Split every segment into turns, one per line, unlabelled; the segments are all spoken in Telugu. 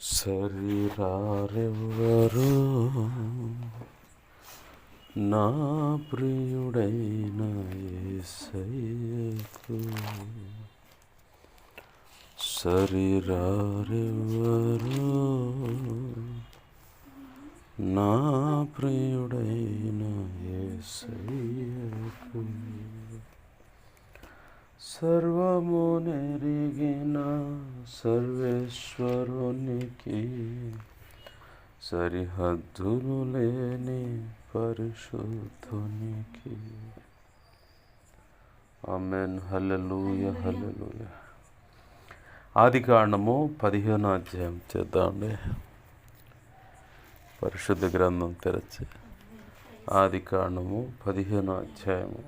శరీరారెవ్వరో నా ప్రియుడైన యేసయ్యకు శరీరారెవ్వరో నా ప్రియుడైన యేసయ్యకు సర్వము నెరిగిన సర్వేశ్వరునికి సరిహద్దులు లేని పరిశుద్ధునికి ఆమేన్. హల్లెలూయా హల్లెలూయా. ఆదికాండము 15వ అధ్యాయం చేద్దామండి. పరిశుద్ధ గ్రంథం తెరచి ఆదికాండము 15వ అధ్యాయము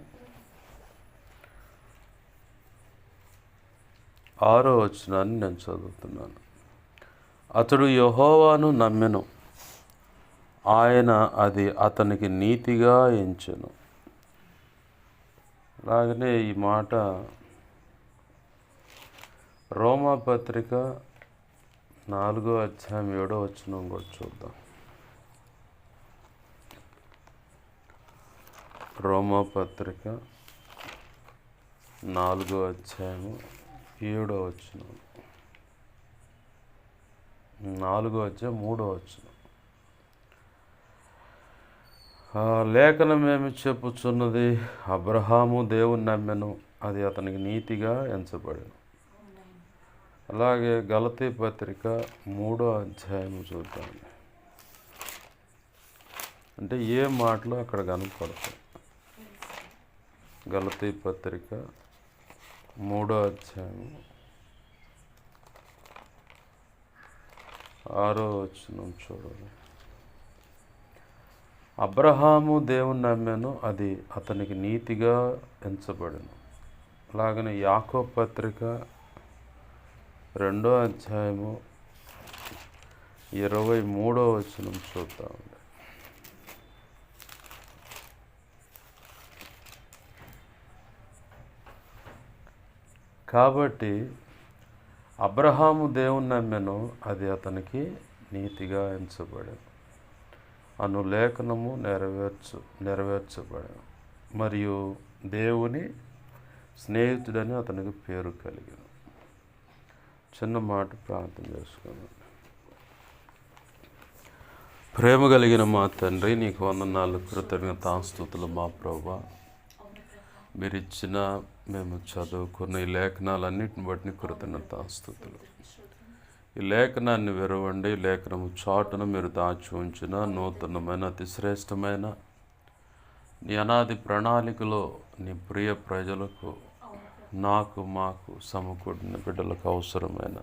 6వ వచనాన్ని నేను చదువుతున్నాను. అతడు యెహోవాను నమ్మెను, ఆయన అది అతనికి నీతిగా ఎంచెను. అలాగనే ఈ మాట రోమాపత్రిక 4వ అధ్యాయం 7వ వచనం కూడా చూద్దాం. రోమాపత్రిక 4వ అధ్యాయము 7వ వచనం, 4వ అధ్యాయం 3వ వచనం. లేఖనం ఏమి చెప్పుచున్నది? అబ్రహాము దేవుని నమ్మెను, అది అతనికి నీతిగా ఎంచబడెను. అలాగే గలతీ పత్రిక 3వ అధ్యాయం చూద్దాం. అంటే ఏ మాటలు అక్కడ కనపడతాయి. గలతీ పత్రిక 3వ అధ్యాయం 6వ వచనం చూడాలి. అబ్రహాము దేవుని నమ్మెను, అది అతనికి నీతిగా ఎంచబడెను. అలాగనే యాకోబు పత్రిక 2వ అధ్యాయము 23వ వచనం చూద్దాం. కాబట్టి అబ్రహాము దేవుని నమ్మెను, అది అతనికి నీతిగా ఎంచబడెను అను లేఖనము నెరవేర్చబడెను. మరియు దేవుని స్నేహితుడని అతనికి పేరు కలిగెను. చిన్న మాట ప్రార్థన చేసుకున్నాను. ప్రేమ కలిగిన మా తండ్రి, నీకు వందనాలు, కృతజ్ఞతాస్తుతులు మా ప్రభువా. మీరు ఇచ్చిన, మేము చదువుకున్న ఈ లేఖనాలన్నిటిని బట్టి కృతజ్ఞతాస్తుతులు. ఈ లేఖనాన్ని విరవండి, లేఖనము చాటును మీరు దాచి ఉంచిన నూతనమైన అతి శ్రేష్టమైన నీ అనాది ప్రణాళికలో నీ ప్రియ ప్రజలకు, నాకు మాకు సమకూడిన బిడ్డలకు అవసరమైన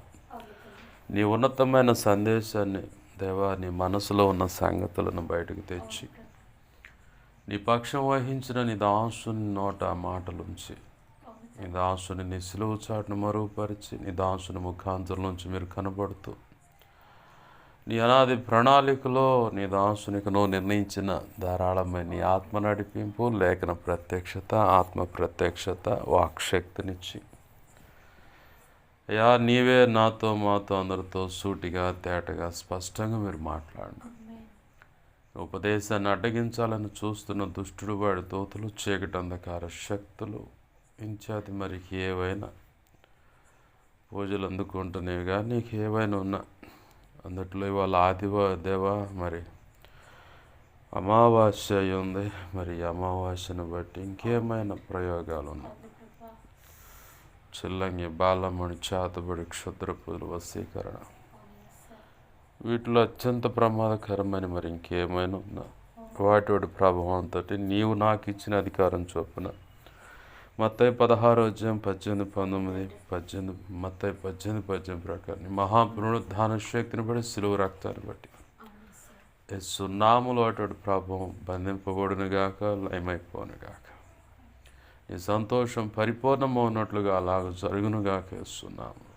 నీ ఉన్నతమైన సందేశాన్ని దేవా, నీ మనసులో ఉన్న సంగతులను బయటకు తెచ్చి నీ పక్షం వహించిన నీ దాసుని నోట మాటలుంచి, నీ దాసుని నీ సిలువ చాటును మరుగుపరిచి, నీ దాసుని ముఖాంతరం నుంచి మీరు కనబడుతూ నీ అనాది ప్రణాళికలో నీ దాసునికి నువ్వు నిర్ణయించిన ధారాళమైన నీ ఆత్మ నడిపింపు, లేఖన ప్రత్యక్షత, ఆత్మ ప్రత్యక్షత, వాక్శక్తినిచ్చి అయ్యా, నీవే నాతో మాతో అందరితో సూటిగా తేటగా స్పష్టంగా మీరు మాట్లాడండి. ఉపదేశాన్ని అడ్డగించాలని చూస్తున్న దుష్టుడు, వాడి తోతులు, చీకటి అంధకార శక్తులు, ఇంచాతి మరి ఏవైనా పూజలు అందుకుంటున్నాయి కానీ నీకు ఏవైనా ఉన్నా అందుట్లో ఇవాళ దేవా మరి అమావాస్య ఉంది. మరి అమావాస్యను బట్టి ఇంకేమైనా ప్రయోగాలు ఉన్నాయి. చిల్లంగి, బాలమణి, చేతబడి, క్షుద్రపులు, వశీకరణ, వీటిలో అత్యంత ప్రమాదకరమైన మరి ఇంకేమైనా ఉన్నా వాటి ప్రభావంతో నీవు నాకు ఇచ్చిన అధికారం చొప్పున మత్తయి 16వ అధ్యాయం 18 మత్తయి 18 ప్రకారం మహాపునరుద్ధాన శక్తిని బట్టి, సిలువ రక్తాన్ని బట్టి యేసు నామములో అటువంటి ప్రభావం బంధింపబడును గాక, లయమైపోను గాక. నీ సంతోషం పరిపూర్ణమవునట్లుగా అలాగ జరుగును గాక యేసు నామములో.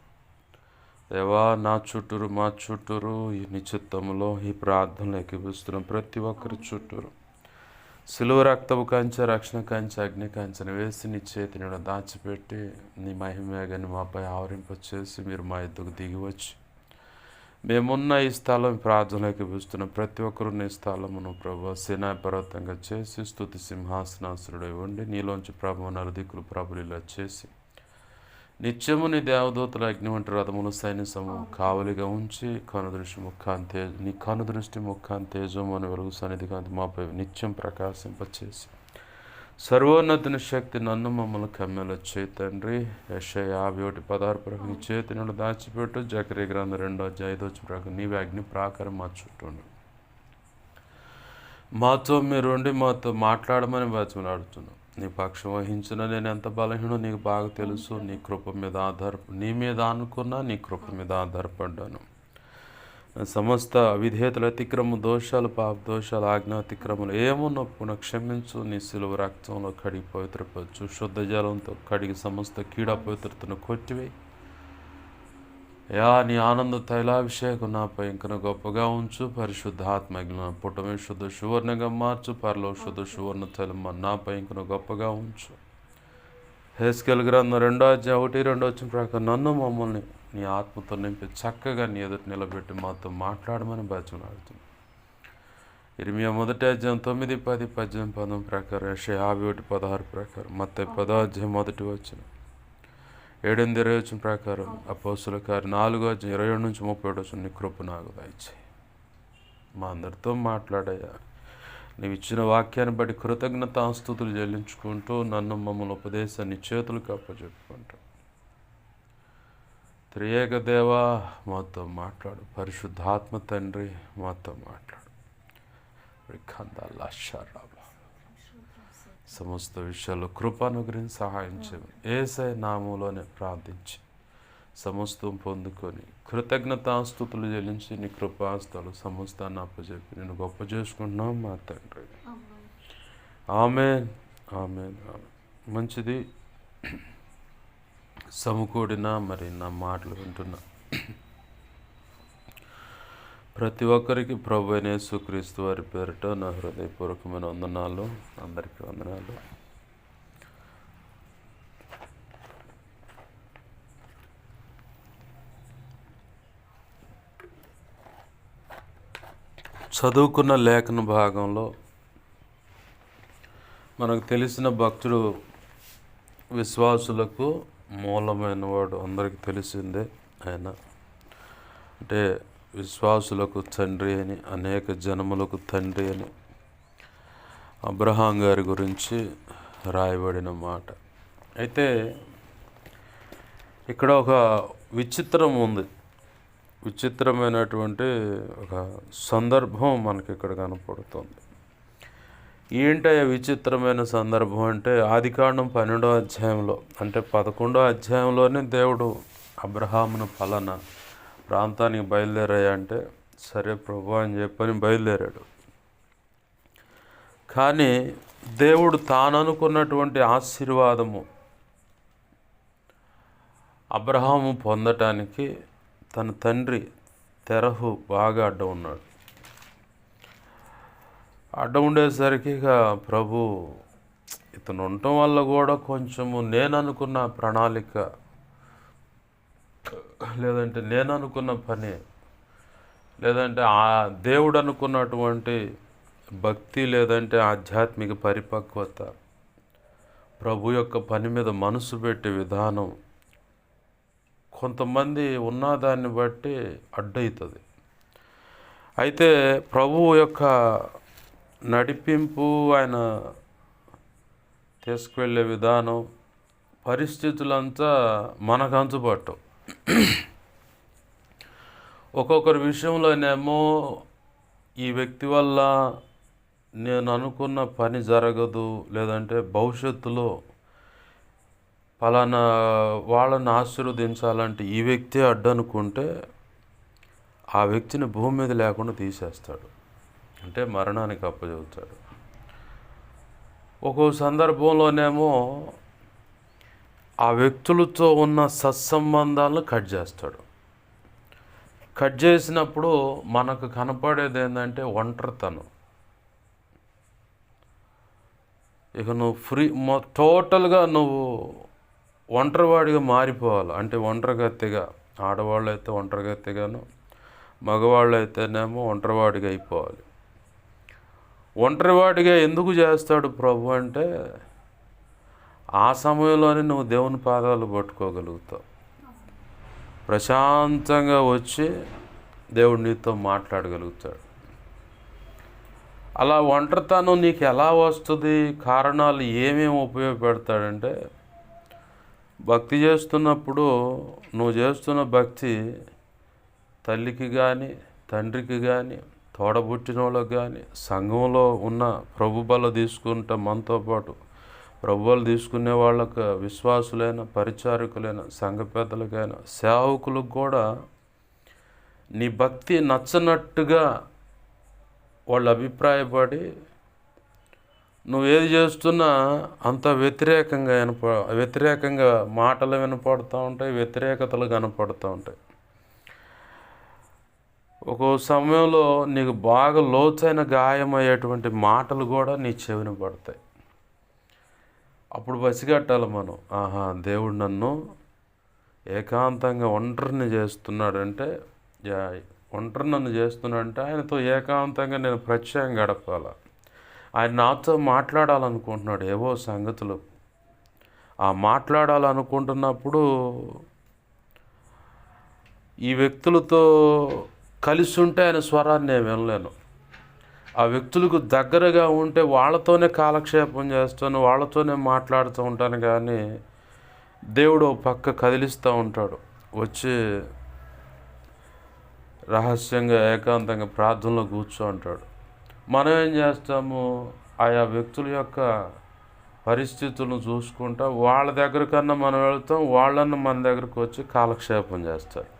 దేవా, నా చుట్టూరు, మా చుట్టూరు ఈ నిశ్చిత్తములో ఈ ప్రార్థనలు ఎక్కిపిస్తున్న ప్రతి ఒక్కరి చుట్టూరు సిలువ రక్తపు కంచె, రక్షణ కంచె, అగ్ని కంచెను వేసి నీ చేతిని దాచిపెట్టి నీ మహిమేగని మాపై ఆవరింపచేసి మీరు మా ఎద్దుకు దిగి వచ్చి మేమున్న ఈ స్థలం ప్రార్థనలోకి పిలుస్తున్న ప్రతి ఒక్కరు నీ స్థలమును ప్రభు సేనా పర్వతంగా చేసి స్తుతి సింహాసనాసురుడై ఉండి నీలోంచి ప్రభు నలుదిక్కులు ప్రభులు ఇలా చేసి నిత్యము నీ దేవదూతల అగ్ని వంటి రథములు సైన్యసము కావలిగా ఉంచి నీ కనుదృష్టి ముఖాన్ తేజము అని వెలుగు సన్నిధి కాంతి మాపై నిత్యం ప్రకాశింపచేసి సర్వోన్నతిని శక్తి నన్ను మమ్మల్ని కమ్మెల తండ్రి. యెషయా 51:16 ప్రకారం నీ చేతి నుండి దాచిపెట్టు. జకరియా గ్రంథం 2:5 ప్రకారం నీవే అగ్ని ప్రాకారం మా చుట్టూ మాతో మీరుండి మాతో మాట్లాడమని బతిమలాడుతున్నాను. నీ పక్షం వహించిన నేను ఎంత బలహీనో నీకు బాగా తెలుసు. నీ మీద అనుకున్నా నీ కృప మీద ఆధారపడ్డాను. సమస్త విధేయతలు అతిక్రమ దోషాలు పాప దోషాలు ఆజ్ఞాతిక్రమలు ఏమున్నప్పుడు క్షమించు. నీ సిలువ రక్తంలో కడిగి పవిత్రపరచు. శుద్ధ జలంతో కడిగి సమస్త కీడా పవిత్రతను కొట్టివేయి. నీ ఆనంద తైలాభిషేకం నాపై ఇంకను గొప్పగా ఉంచు. పరిశుద్ధాత్మజ్ఞ పుటమే శుద్ధ సువర్ణంగా మార్చు. పరలో శుద్ధ సువర్ణ తైలం నాపై ఇంకను గొప్పగా ఉంచు. హెస్కేల్ గ్రంథం 2:1-2 ప్రకారం నన్ను మమ్మల్ని నీ ఆత్మతో నింపి చక్కగా నీ ఎదుటి నిలబెట్టి మాతో మాట్లాడమని బతిమలాడుతుంది. ఇర్మియా 1:9-10 ప్రకారం యెషయా 51:16 ప్రకారం మత్తయి 10:1 7-20 ప్రకారం అపోస్తుల కార్యం 4:27-37 నీ కృప నాకు దయచేయి. మా అందరితో మాట్లాడయ్యా. నీవు ఇచ్చిన వాక్యాన్ని బట్టి కృతజ్ఞతాస్తుతులు చెల్లించుకుంటూ నన్ను మమ్మల్ని ఉపదేశాన్ని చేతులకు అప్పచెప్పుకుంటూ త్రియేక దేవా మాతో మాట్లాడు. పరిశుద్ధాత్మ తండ్రి మాతో మాట్లాడు. సమస్త విషయాల్లో కృపను గురించి సహాయం చేయమని యేసయ్య నామములోనే ప్రార్థించి సమస్తం పొందుకొని కృతజ్ఞతాస్తుతులు చెల్లించి నీ కృపాస్తులు సమస్తాన్ని అప్పచెప్పి నేను గొప్ప చేసుకుంటున్నాం మా తండ్రి. ఆమేన్ ఆమేన్ ఆమేన్. మంచిది. సమకూడిన మరి నా మాటలు వింటున్నా ప్రతి ఒక్కరికి ప్రభు అయిన యేసుక్రీస్తు వారి పేరిట నా హృదయపూర్వకమైన వందనాలు. అందరికీ వందనాలు. చదువుకున్న లేఖన భాగంలో మనకు తెలిసిన భక్తుడు విశ్వాసులకు మూలమైన వాడు అందరికీ తెలిసిందే. ఆయన అంటే విశ్వాసులకు తండ్రి అని, అనేక జనములకు తండ్రి అని అబ్రహాం గారి గురించి రాయబడిన మాట. అయితే ఇక్కడ ఒక విచిత్రం ఉంది. విచిత్రమైనటువంటి ఒక సందర్భం మనకి ఇక్కడ కనపడుతుంది. ఏంటయ్యా విచిత్రమైన సందర్భం అంటే ఆదికాండం 12వ అధ్యాయంలో అంటే 11వ అధ్యాయంలోనే దేవుడు అబ్రహామును ఫలానా ప్రాంతానికి బయలుదేరాయా అంటే సరే ప్రభు అని చెప్పని బయలుదేరాడు. కానీ దేవుడు తాను అనుకున్నటువంటి ఆశీర్వాదము అబ్రహాము పొందటానికి తన తండ్రి తెరహు బాగా అడ్డం ఉన్నాడు. అడ్డం ఉండేసరికి ఇక ప్రభు ఇతను ఉండటం వల్ల కూడా కొంచెము నేను అనుకున్న ప్రణాళిక లేదంటే నేను అనుకున్న పని లేదంటే ఆ దేవుడు అనుకున్నటువంటి భక్తి లేదంటే ఆధ్యాత్మిక పరిపక్వత ప్రభు యొక్క పని మీద మనసు పెట్టే విధానం కొంతమంది ఉన్నదాన్ని బట్టి అడ్డవుతుంది. అయితే ప్రభువు యొక్క నడిపింపు ఆయన తీసుకువెళ్ళే విధానం పరిస్థితులంతా మనకు అంచుబాటు. ఒక్కొక్కరి విషయంలోనేమో ఈ వ్యక్తి వల్ల నేను అనుకున్న పని జరగదు లేదంటే భవిష్యత్తులో పలానా వాళ్ళని ఆశీర్వదించాలంటే ఈ వ్యక్తి అడ్డనుకుంటే ఆ వ్యక్తిని భూమి మీద లేకుండా తీసేస్తాడు. అంటే మరణానికి అప్పచెబుతాడు. ఒక్కో సందర్భంలోనేమో ఆ వ్యక్తులతో ఉన్న సత్సంబంధాలను కట్ చేస్తాడు. కట్ చేసినప్పుడు మనకు కనపడేది ఏంటంటే ఒంటరితనం. ఇక నువ్వు టోటల్గా నువ్వు ఒంటరివాడిగా మారిపోవాలి. అంటే ఒంటరిగత్తిగా, ఆడవాళ్ళు అయితే ఒంటరిగత్తిగాను, మగవాళ్ళు అయితేనేమో ఒంటరివాడిగా అయిపోవాలి. ఒంటరివాడిగా ఎందుకు చేస్తాడు ప్రభు అంటే, ఆ సమయంలోనే నువ్వు దేవుని పాదాలు పట్టుకోగలుగుతావు. ప్రశాంతంగా వచ్చి దేవుడు నీతో మాట్లాడగలుగుతాడు. అలా ఒంటరితనం నీకు ఎలా వస్తుంది, కారణాలు ఏమేమి ఉపయోగపెడతాడంటే, భక్తి చేస్తున్నప్పుడు నువ్వు చేస్తున్న భక్తి తల్లికి కానీ, తండ్రికి కానీ, తోడబుట్టిన వాళ్ళకి కానీ, సంఘంలో ఉన్న ప్రభు బల తీసుకుంటే మనతో పాటు ప్రభువులు తీసుకునే వాళ్ళకు, విశ్వాసులైన, పరిచారకులైన, సంఘ పెద్దలకైనా, సేవకులకు కూడా నీ భక్తి నచ్చనట్టుగా వాళ్ళు అభిప్రాయపడి నువ్వు ఏది చేస్తున్నా అంత వ్యతిరేకంగా మాటలు వినపడుతూ ఉంటాయి, వ్యతిరేకతలు కనపడుతూ ఉంటాయి. ఒక్కో సమయంలో నీకు బాగా లోతైన గాయమయ్యేటువంటి మాటలు కూడా నీ చెవిన పడతాయి. అప్పుడు పసిగట్టాలి మనం, ఆహా దేవుడు నన్ను ఏకాంతంగా ఒంటరిని చేస్తున్నాడంటే, నన్ను చేస్తున్నాడంటే ఆయనతో ఏకాంతంగా నేను ప్రత్యేకంగా గడపాల. ఆయన నాతో మాట్లాడాలనుకుంటున్నాడు ఏవో సంగతులు. ఆ మాట్లాడాలనుకుంటున్నప్పుడు ఈ వ్యక్తులతో కలిసి ఉంటే ఆయన స్వరాన్ని నేను వినలేను. ఆ వ్యక్తులకు దగ్గరగా ఉంటే వాళ్ళతోనే కాలక్షేపం చేస్తాను, వాళ్ళతోనే మాట్లాడుతూ ఉంటాను. కానీ దేవుడు పక్క కదిలిస్తూ ఉంటాడు, వచ్చి రహస్యంగా ఏకాంతంగా ప్రార్థనలో కూర్చో అంటాడు. మనం ఏం చేస్తాము, ఆయా వ్యక్తుల యొక్క పరిస్థితులను చూసుకుంటా వాళ్ళ దగ్గర కన్నా మనం వెళ్తాం, వాళ్ళన్న మన దగ్గరకు వచ్చి కాలక్షేపం చేస్తారు.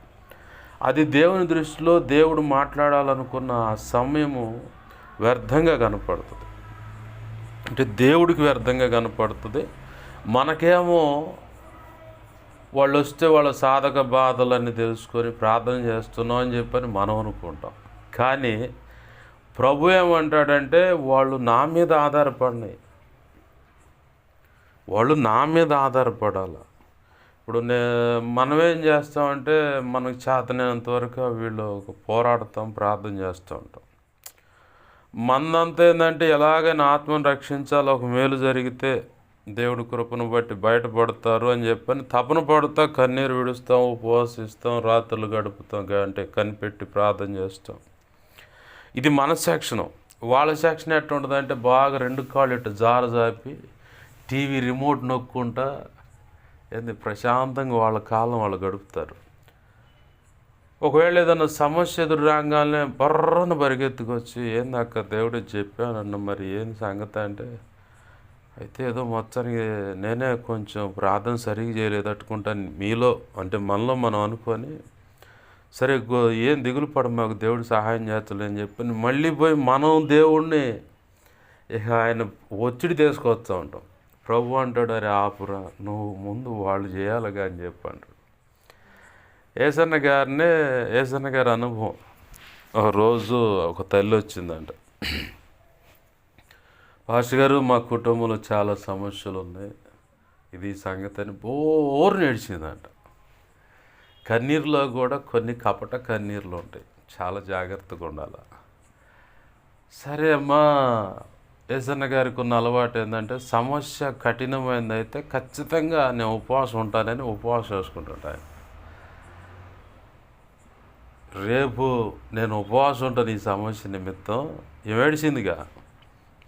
అది దేవుని దృష్టిలో దేవుడు మాట్లాడాలనుకున్న ఆ సమయము వ్యర్థంగా కనపడుతుంది. అంటే దేవుడికి వ్యర్థంగా కనపడుతుంది. మనకేమో వాళ్ళు వస్తే వాళ్ళ సాధక బాధలన్నీ తెలుసుకొని ప్రార్థన చేస్తున్నాం అని చెప్పని మనం అనుకుంటాం. కానీ ప్రభు ఏమంటాడంటే, వాళ్ళు నా మీద ఆధారపడాలి. ఇప్పుడు మనమేం చేస్తామంటే, మనకు చేతనైనంత వరకు వీళ్ళు పోరాడతాం, ప్రార్థన చేస్తూ ఉంటాం. మందంతా ఏంటంటే, ఎలాగైనా ఆత్మను రక్షించాలి, ఒక మేలు జరిగితే దేవుడి కృపను బట్టి బయటపడతారు అని చెప్పని తపన పడుతా, కన్నీరు విడుస్తాం, ఉపవాసిస్తాం, రాత్రులు గడుపుతాం, అంటే కనిపెట్టి ప్రార్థన చేస్తాం. ఇది మన సెక్షను. వాళ్ళ సెక్షన్ ఎట్లా ఉంటుందంటే, బాగా రెండు కాళ్ళు ఇట్టు జాపి టీవీ రిమోట్ నొక్కుంటా ప్రశాంతంగా వాళ్ళ కాలం వాళ్ళు గడుపుతారు. ఒకవేళ ఏదైనా సమస్య ఎదురు రాగానే బర్రను పరిగెత్తుకొచ్చి, ఏందక్క దేవుడు చెప్పానన్న, మరి ఏం సంగతి అంటే, అయితే ఏదో మొత్తానికి నేనే కొంచెం ప్రార్థన సరిగ్గా చేయలేదట్టుకుంటాను మీలో, అంటే మనలో మనం అనుకొని, సరే ఏం దిగులు పడ, మాకు దేవుడు సహాయం చేస్తలేని చెప్పి మళ్ళీ పోయి మనం దేవుణ్ణి ఇక ఆయన ఒత్తిడి తీసుకొస్తూ ఉంటాం. ప్రభు అంటాడు, అరే ఆపురా, నువ్వు ముందు వాళ్ళు చేయాలిగా అని చెప్పి అంటాడు. ఏసన్న గారి అనుభవం, ఒక రోజు ఒక తల్లి వచ్చిందంట. పాస్టర్ గారు, మా కుటుంబంలో చాలా సమస్యలు ఉన్నాయి, ఇది సంగతి అని బోరు నేడిచిందంట. కన్నీరులో కూడా కొన్ని కపట కన్నీరులు ఉంటాయి, చాలా జాగ్రత్తగా ఉండాలి. సరే అమ్మా, ఏసన్న గారికి ఉన్న అలవాటు ఏంటంటే, సమస్య కఠినమైనదైతే ఖచ్చితంగా నేను ఉపవాసం ఉంటానని ఉపవాసం వేసుకుంటుంటాను. రేపు నేను ఉపవాసం ఉంటాను ఈ సమస్య నిమిత్తం, ఏమేడిచిందిగా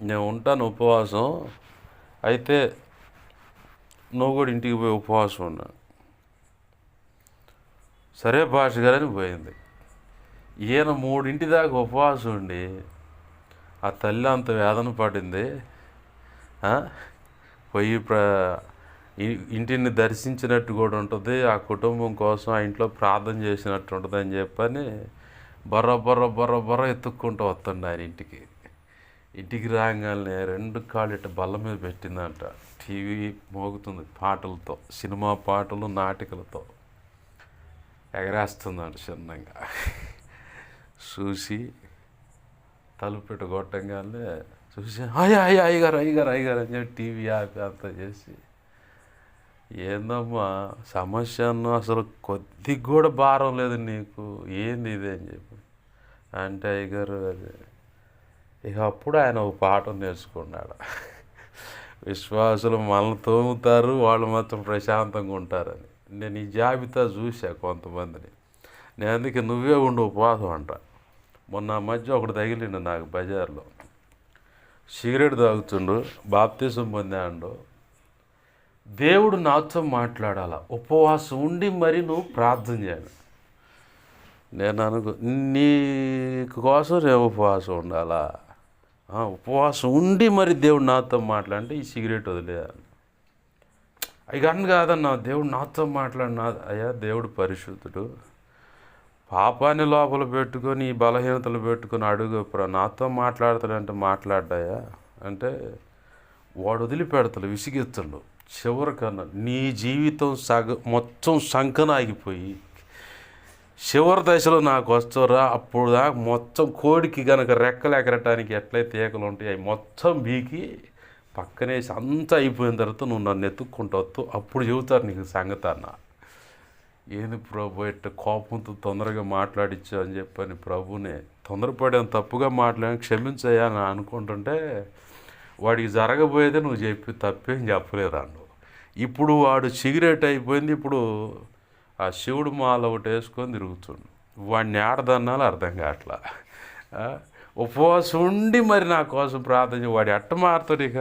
నేను ఉంటాను ఉపవాసం, అయితే నువ్వు కూడా ఇంటికి పోయి ఉపవాసం ఉన్నా. సరే భాష గారని పోయింది. ఈయన 3 దాకా ఉపవాసం ఉండి ఆ తల్లి అంత వేదన పడింది. పోయి ఇంటిని దర్శించినట్టు కూడా ఉంటుంది, ఆ కుటుంబం కోసం ఆ ఇంట్లో ప్రార్థన చేసినట్టు ఉంటుంది అని చెప్పని బర్ర ఎత్తుక్కుంటూ వస్తుండే ఆయన ఇంటికి రాగానే 2 కాళ్ళు ఇట్ట బల్ల మీద పెట్టిందంట. టీవీ మోగుతుంది పాటలతో, సినిమా పాటలు, నాటికలతో ఎగరేస్తుందంట. చిన్నగా చూసి తలుపెట్టు కొట్టంగానే చూసి అయ్యగారు అని చెప్పి టీవీ ఆపి అంతా చేసి, ఏందమ్మా సమస్య అన్న అసలు కొద్దిగా కూడా భారం లేదు నీకు, ఏంది ఇది అని చెప్పి అంటే అయ్యగారు అది ఇక అప్పుడు ఆయన ఒక పాఠం నేర్చుకున్నాడు. విశ్వాసులు మనల్ని తోముతారు, వాళ్ళు మాత్రం ప్రశాంతంగా ఉంటారని. నేను ఈ జాబితా చూసా కొంతమందిని. నేను అందుకే నువ్వే ఉండు ఉపవాసం అంట. మొన్న మధ్య ఒకటి తగిలిండు నాకు బజార్లో, సిగరెట్ తాగుతుండు, బాప్తిజం పొందాడు. దేవుడు నాతో మాట్లాడాల, ఉపవాసం ఉండి మరి నువ్వు ప్రార్థన చేయాలి. నేను నీ కోసం నేను ఉపవాసం ఉండాలా? ఉపవాసం ఉండి మరి దేవుడు నాతో మాట్లాడంటే ఈ సిగరెట్ వదిలేయాలి. ఇక అన్న కాదన్నా, దేవుడు నాతో మాట్లాడినా. అయ్యా దేవుడు పరిశుద్ధుడు, పాపాన్ని లోపల పెట్టుకొని ఈ బలహీనతలు పెట్టుకొని అడుగు, నాతో మాట్లాడతాడంటే మాట్లాడ్డాయా అంటే వాడు వదిలిపెడతాడు, విసిగిస్తాడు. చివరికన్నా నీ జీవితం మొత్తం సంకనాగిపోయి చివరి దశలో నాకు వస్తారా, అప్పుడు దాకా మొత్తం కోడికి కనుక రెక్కలు ఎగరటానికి ఎట్లయితే ఏకలు ఉంటాయి అవి మొత్తం బీకి పక్కనేసి అంతా అయిపోయిన తర్వాత నువ్వు నన్ను ఎత్తుక్కుంటావు, అప్పుడు చెబుతారు నీకు సంగతి అన్న. ఏంది ప్రభు ఇట్ట కోపంతో తొందరగా మాట్లాడిచ్చా అని చెప్పని ప్రభునే తొందరపడాను, తప్పుగా మాట్లాడాను, క్షమించయ్యా అని అనుకుంటుంటే వాడికి జరగబోయేదే నువ్వు చెప్పి తప్పేం చెప్పలేరు అన్ను. ఇప్పుడు వాడు సిగరెట్ అయిపోయింది, ఇప్పుడు ఆ శివుడు మాల ఒకటి వేసుకొని తిరుగుతుండు. వాడిని ఆడదన్నాలో అర్థం కావట్లా. ఉపవాసం ఉండి మరి నా కోసం ప్రార్థన వాడి అట్ట మారుతాడు. ఇక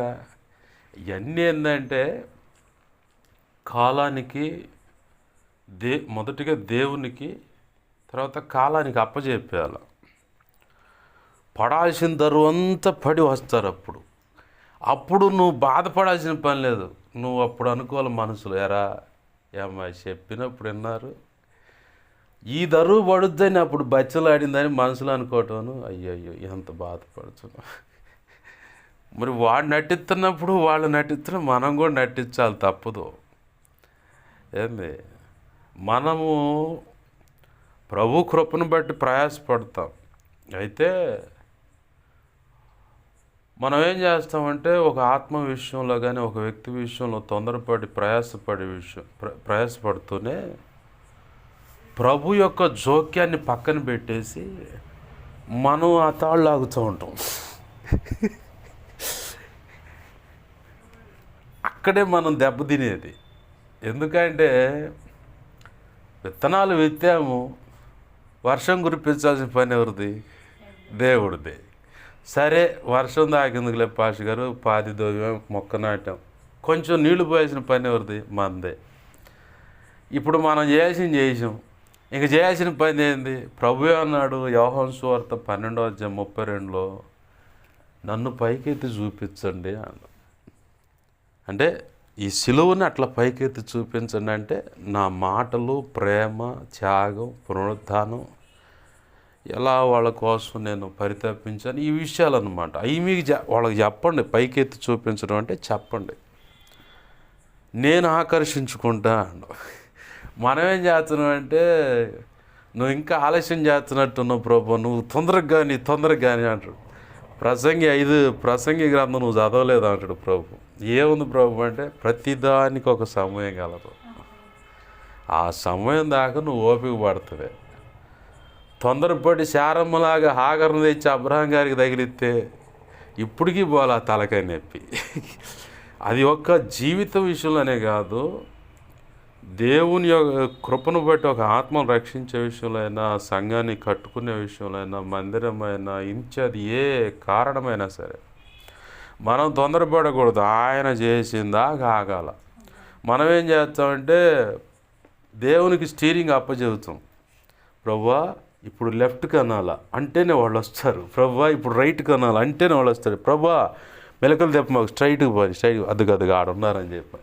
ఇవన్నీ ఏంటంటే కాలానికి మొదటిగా దేవునికి, తర్వాత కాలానికి అప్పచెప్పేయాలి. పడాల్సిన దరువంతా పడి వస్తారు. అప్పుడు నువ్వు బాధపడాల్సిన పని లేదు. నువ్వు అప్పుడు అనుకోవాలి మనసులో, ఎరా ఏమ్మాయి చెప్పినప్పుడు విన్నారు, ఈ దరువు పడుద్దని అప్పుడు బచ్చలాడిందని మనసులో అనుకోవటం. అయ్యయ్యో ఎంత బాధపడుతున్నావు. మరి వాడు నటిస్తున్నప్పుడు వాళ్ళు నటిస్తున్నా మనం కూడా నటించాలి, తప్పదు. ఏంది మనము ప్రభు కృపను బట్టి ప్రయాసపడతాం. అయితే మనం ఏం చేస్తామంటే ఒక ఆత్మ విషయంలో కానీ ఒక వ్యక్తి విషయంలో తొందరపడి ప్రయాసపడుతూనే ప్రభు యొక్క జోక్యాన్ని పక్కన పెట్టేసి మనం ఆ తాళ్ళు లాగుతూ ఉంటాం. అక్కడే మనం దెబ్బతినేది. ఎందుకంటే విత్తనాలు విత్తాము, వర్షం కురిపించాల్సిన పని ఎవరిది? దేవుడిది. సరే వర్షం దాకిందుకులే పాష గారు, పాది దోవ్యం, మొక్క నాటాం, కొంచెం నీళ్లు పోయాల్సిన పని ఎవరిది? మందే. ఇప్పుడు మనం చేసాం, ఇంక చేయాల్సిన పని ఏంది? ప్రభువే అన్నాడు యోహాను సువార్త 12:32 నన్ను పైకెత్తి చూపించండి అన్నాడు. అంటే ఈ సిలువని అట్లా పైకెత్తి చూపించండి అంటే నా మాటలు, ప్రేమ, త్యాగం, పునరుద్ధానం, ఎలా వాళ్ళ కోసం నేను పరితపించాను, ఈ విషయాలు అన్నమాట. అవి మీకు వాళ్ళకి చెప్పండి. పైకెత్తి చూపించడం అంటే చెప్పండి, నేను ఆకర్షించుకుంటా. మనం ఏం చేస్తున్నాం అంటే నువ్వు ఇంకా ఆలస్యం చేస్తున్నట్టున్నావు ప్రభు, నువ్వు తొందరగా కానీ అంటాడు. ప్రసంగి గ్రంథం నువ్వు చదవలేదు అంటాడు ప్రభు. ఏముంది ప్రభు అంటే ప్రతిదానికి ఒక సమయం కలదు, ఆ సమయం దాకా నువ్వు ఓపిక పడుతుంది. తొందరపడి శారమ్మలాగా హాగర్ను తెచ్చి అబ్రహాం గారికి తగిలిస్తే ఇప్పటికీ పోలా తలకాయ నొప్పి. అది ఒక్క జీవితం విషయంలోనే కాదు, దేవుని యొక్క కృపను బట్టి ఒక ఆత్మను రక్షించే విషయంలో అయినా, సంఘాన్ని కట్టుకునే విషయంలో అయినా, మందిరమైనా, అది ఏ కారణమైనా సరే మనం తొందరపడకూడదు. ఆయన చేసిందాకా ఆగాల. మనం ఏం చేస్తామంటే దేవునికి స్టీరింగ్ అప్పచెబుతాం. ప్రభువా ఇప్పుడు లెఫ్ట్కి అనాలా అంటేనే వాళ్ళు వస్తారు, ప్రభువా ఇప్పుడు రైట్కి అనాలా అంటేనే వాళ్ళు వస్తారు, ప్రభువా మెలకలు తెప్ప మాకు స్ట్రైట్కి పోయి అద్దుగా ఆడున్నారని చెప్పి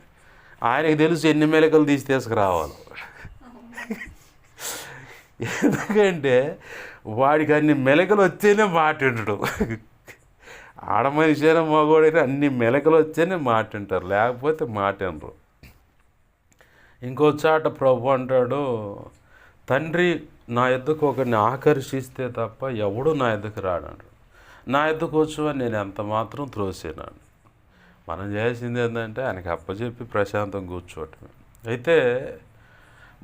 ఆయనకి తెలుసు ఎన్ని మెలకలు తీసి తీసుకురావాలి. ఎందుకంటే వాడికి అన్ని మెలకలు వచ్చేనే మాట్లాడడు. ఆడ మనిషి అయినా మగవాడైనా అన్ని మెలకలు వచ్చేనే మాట్లాడతారు, లేకపోతే మాట్లాడరు. ఇంకో చాట ప్రభు అంటాడు, తండ్రి నా ఎద్దుకు ఒకరిని ఆకర్షిస్తే తప్ప ఎవడు నా ఎద్దుకు రాడాడు, నా ఎద్దుకు వచ్చువని నేను ఎంత మాత్రం త్రోసినాను. మనం చేసింది ఏంటంటే ఆయనకి అప్పచెప్పి ప్రశాంతం కూర్చోవటమే. అయితే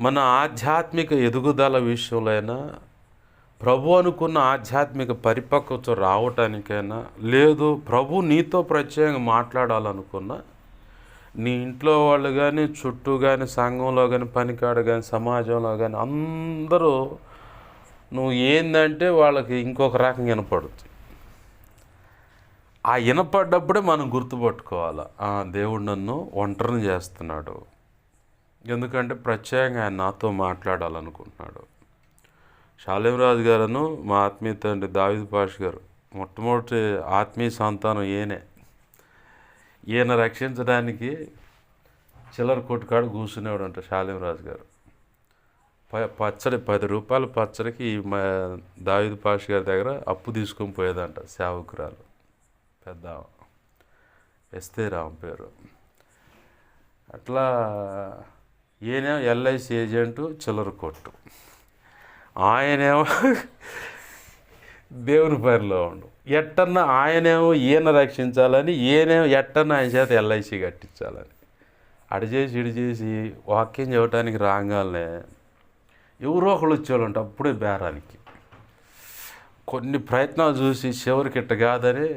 మన ఆధ్యాత్మిక ఎదుగుదల విషయంలో అయినా, ప్రభు అనుకున్న ఆధ్యాత్మిక పరిపక్వత రావటానికైనా, లేదు ప్రభు నీతో ప్రత్యేకంగా మాట్లాడాలనుకున్నా, నీ ఇంట్లో వాళ్ళు కానీ, చుట్టూ కానీ, సంఘంలో కానీ, పనికాడ కానీ, సమాజంలో కానీ అందరూ నువ్వు ఏందంటే వాళ్ళకి ఇంకొక రకంగా వినపడుతుంది. ఆ వినపడ్డప్పుడే మనం గుర్తుపట్టుకోవాలి, దేవుడు నన్ను ఒంటరిని చేస్తున్నాడు, ఎందుకంటే ప్రత్యేకంగా ఆయన నాతో మాట్లాడాలనుకుంటున్నాడు. షాలేం రాజు గారును మా ఆత్మీయ తండ్రి దావీదు పాష గారు మొట్టమొదటి ఆత్మీయ సంతానం ఈయన రక్షించడానికి చిల్లర కొట్టుకాడు కూర్చునేవాడు అంట షాలేం రాజు గారు. పచ్చడి 10 రూపాయల పచ్చడికి మా దావీదు పాష గారి దగ్గర అప్పు తీసుకొని పోయేదంట సేవకురాలు, పెద్ద ఎస్తేరామ పేరు. అట్లా ఈయనేమో ఎల్ఐసి ఏజెంటు, చిల్లర కొట్టు. ఆయనేమో దేవుని పనిలో ఉండు. ఎట్టన్నా ఆయనేమో ఈయన రక్షించాలని, ఈయనేమో ఎట్టన్నా ఆయన చేత ఎల్ఐసి కట్టించాలని, అడి చేసి ఇడి చేసి వాక్యం చెప్పడానికి రాగానే ఎవరో ఒకళ్ళు వచ్చేవాళ్ళు ఉంటారు అప్పుడే బేరానికి. కొన్ని ప్రయత్నాలు చూసి చివరికి ఇట్ట కాదని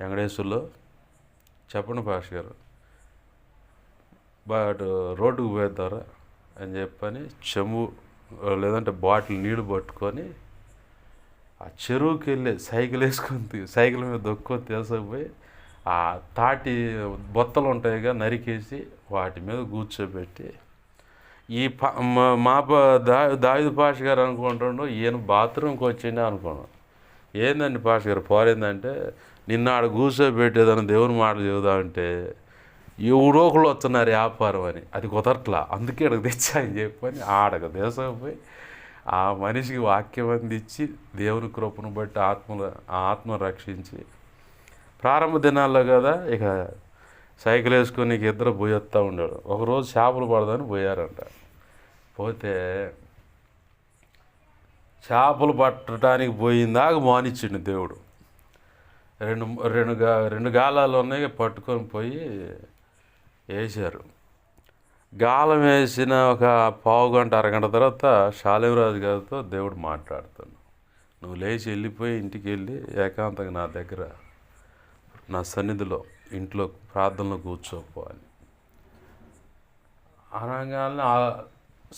వెంకటేశ్వర్లో చెప్పండి పాష గారు రోడ్డుకు పోయేద్దారా అని చెప్పని చెంబు లేదంటే బాటిల్ నీళ్ళు పట్టుకొని ఆ చెరువుకి వెళ్ళి సైకిల్ మీద దొక్కొని తీసుకుపోయి ఆ తాటి బొత్తలు ఉంటాయిగా నరికేసి వాటి మీద కూర్చోబెట్టి ఈ దావీదు పాష గారు అనుకుంటుండో ఈయన బాత్రూమ్కి వచ్చిండే అనుకున్నాను. ఏందండి పాష గారు పోరేందంటే, నిన్న ఆడ కూర్చోబెట్టేదని దేవుని మాటలు చెబుదామంటే ఎవరో ఒకళ్ళు వస్తున్నారు వ్యాపారం అని, అది కుదరట్లా, అందుకే ఇక్కడికి తెచ్చా అని చెప్పని ఆడకు దేశపోయి ఆ మనిషికి వాక్యం అందించి దేవుని కృపను బట్టి ఆత్మ రక్షించి, ప్రారంభ దినాల్లో కదా ఇక సైకిల్ వేసుకొని ఇద్దరు పోయొస్తూ ఉండేవాడు. ఒకరోజు చేపలు పడదని పోయారంట. పోతే చేపలు పట్టడానికి పోయిందాక మానిచ్చిండు దేవుడు. రెండు గాలాలు ఉన్నాయి, పట్టుకొని పోయి వేసారు. గాలం వేసిన ఒక పావు గంట అరగంట తర్వాత షాలేంరాజు గారితో దేవుడు మాట్లాడుతాను, నువ్వు లేచి వెళ్ళిపోయి ఇంటికి వెళ్ళి ఏకాంతంగా నా దగ్గర నా సన్నిధిలో ఇంట్లో ప్రార్థనలో కూర్చోపో అని అనగానే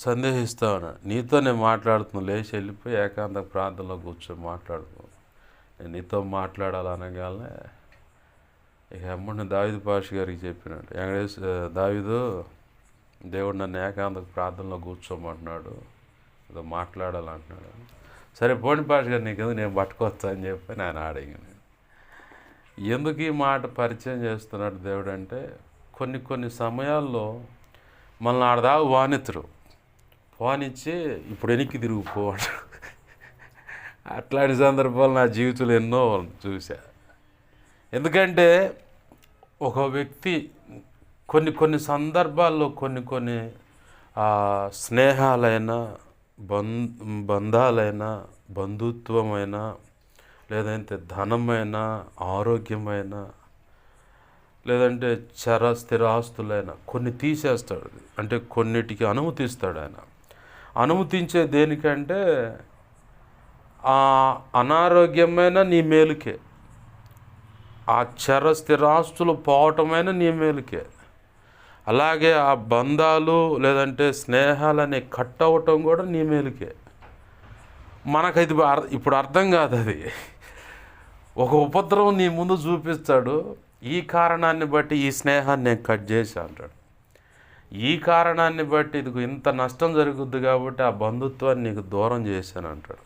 సందేహిస్తాను. నీతో నేను మాట్లాడుతున్నాను, లేచి వెళ్ళిపోయి ఏకాంత ప్రార్థనలో మాట్లాడుతున్నాను, నేను నీతో మాట్లాడాలనగానే ఇక అమ్మని దావీదు పాష గారికి చెప్పినాడు, దావీదు దేవుడు నన్ను ఏకాంత ప్రార్థనలో కూర్చోమంటున్నాడు, ఏదో మాట్లాడాలంటున్నాడు. సరే పోని పాష గారు నీకు నేను పట్టుకోవచ్చా అని చెప్పి నేను అడిగాను. ఎందుకు ఈ మాట పరిచయం చేస్తున్నాడు దేవుడు అంటే, కొన్ని సమయాల్లో మనల్ని ఆడదాకా వానిచ్చి ఇప్పుడు వెనక్కి తిరిగిపోవడం. అట్లాంటి సందర్భాలు నా జీవితంలో ఎన్నో చూసా. ఎందుకంటే ఒక వ్యక్తి కొన్ని సందర్భాల్లో కొన్ని స్నేహాలైనా బంధాలైనా బంధుత్వమైన లేదంటే ధనమైన ఆరోగ్యమైన లేదంటే స్థిరాస్తులైనా కొన్ని తీసేస్తాడు, అంటే కొన్నిటికి అనుమతిస్తాడు ఆయన. అనుమతించే దేనికంటే ఆ అనారోగ్యమైన నీ మేలుకే, ఆ స్థిరాస్తులు పోవటమైన నీ మేలుకే, అలాగే ఆ బంధాలు లేదంటే స్నేహాలని కట్ అవ్వటం కూడా నీ మేలుకే. మనకైతే ఇప్పుడు అర్థం కాదు అది. ఒక ఉపద్రవం నీ ముందు చూపిస్తాడు, ఈ కారణాన్ని బట్టి ఈ స్నేహాన్ని నేను కట్ చేసి అంటాడు, ఈ కారణాన్ని బట్టి ఇదిగో ఇంత నష్టం జరుగుద్ది కాబట్టి ఆ బంధుత్వాన్ని నీకు దూరం చేశాను అంటాడు.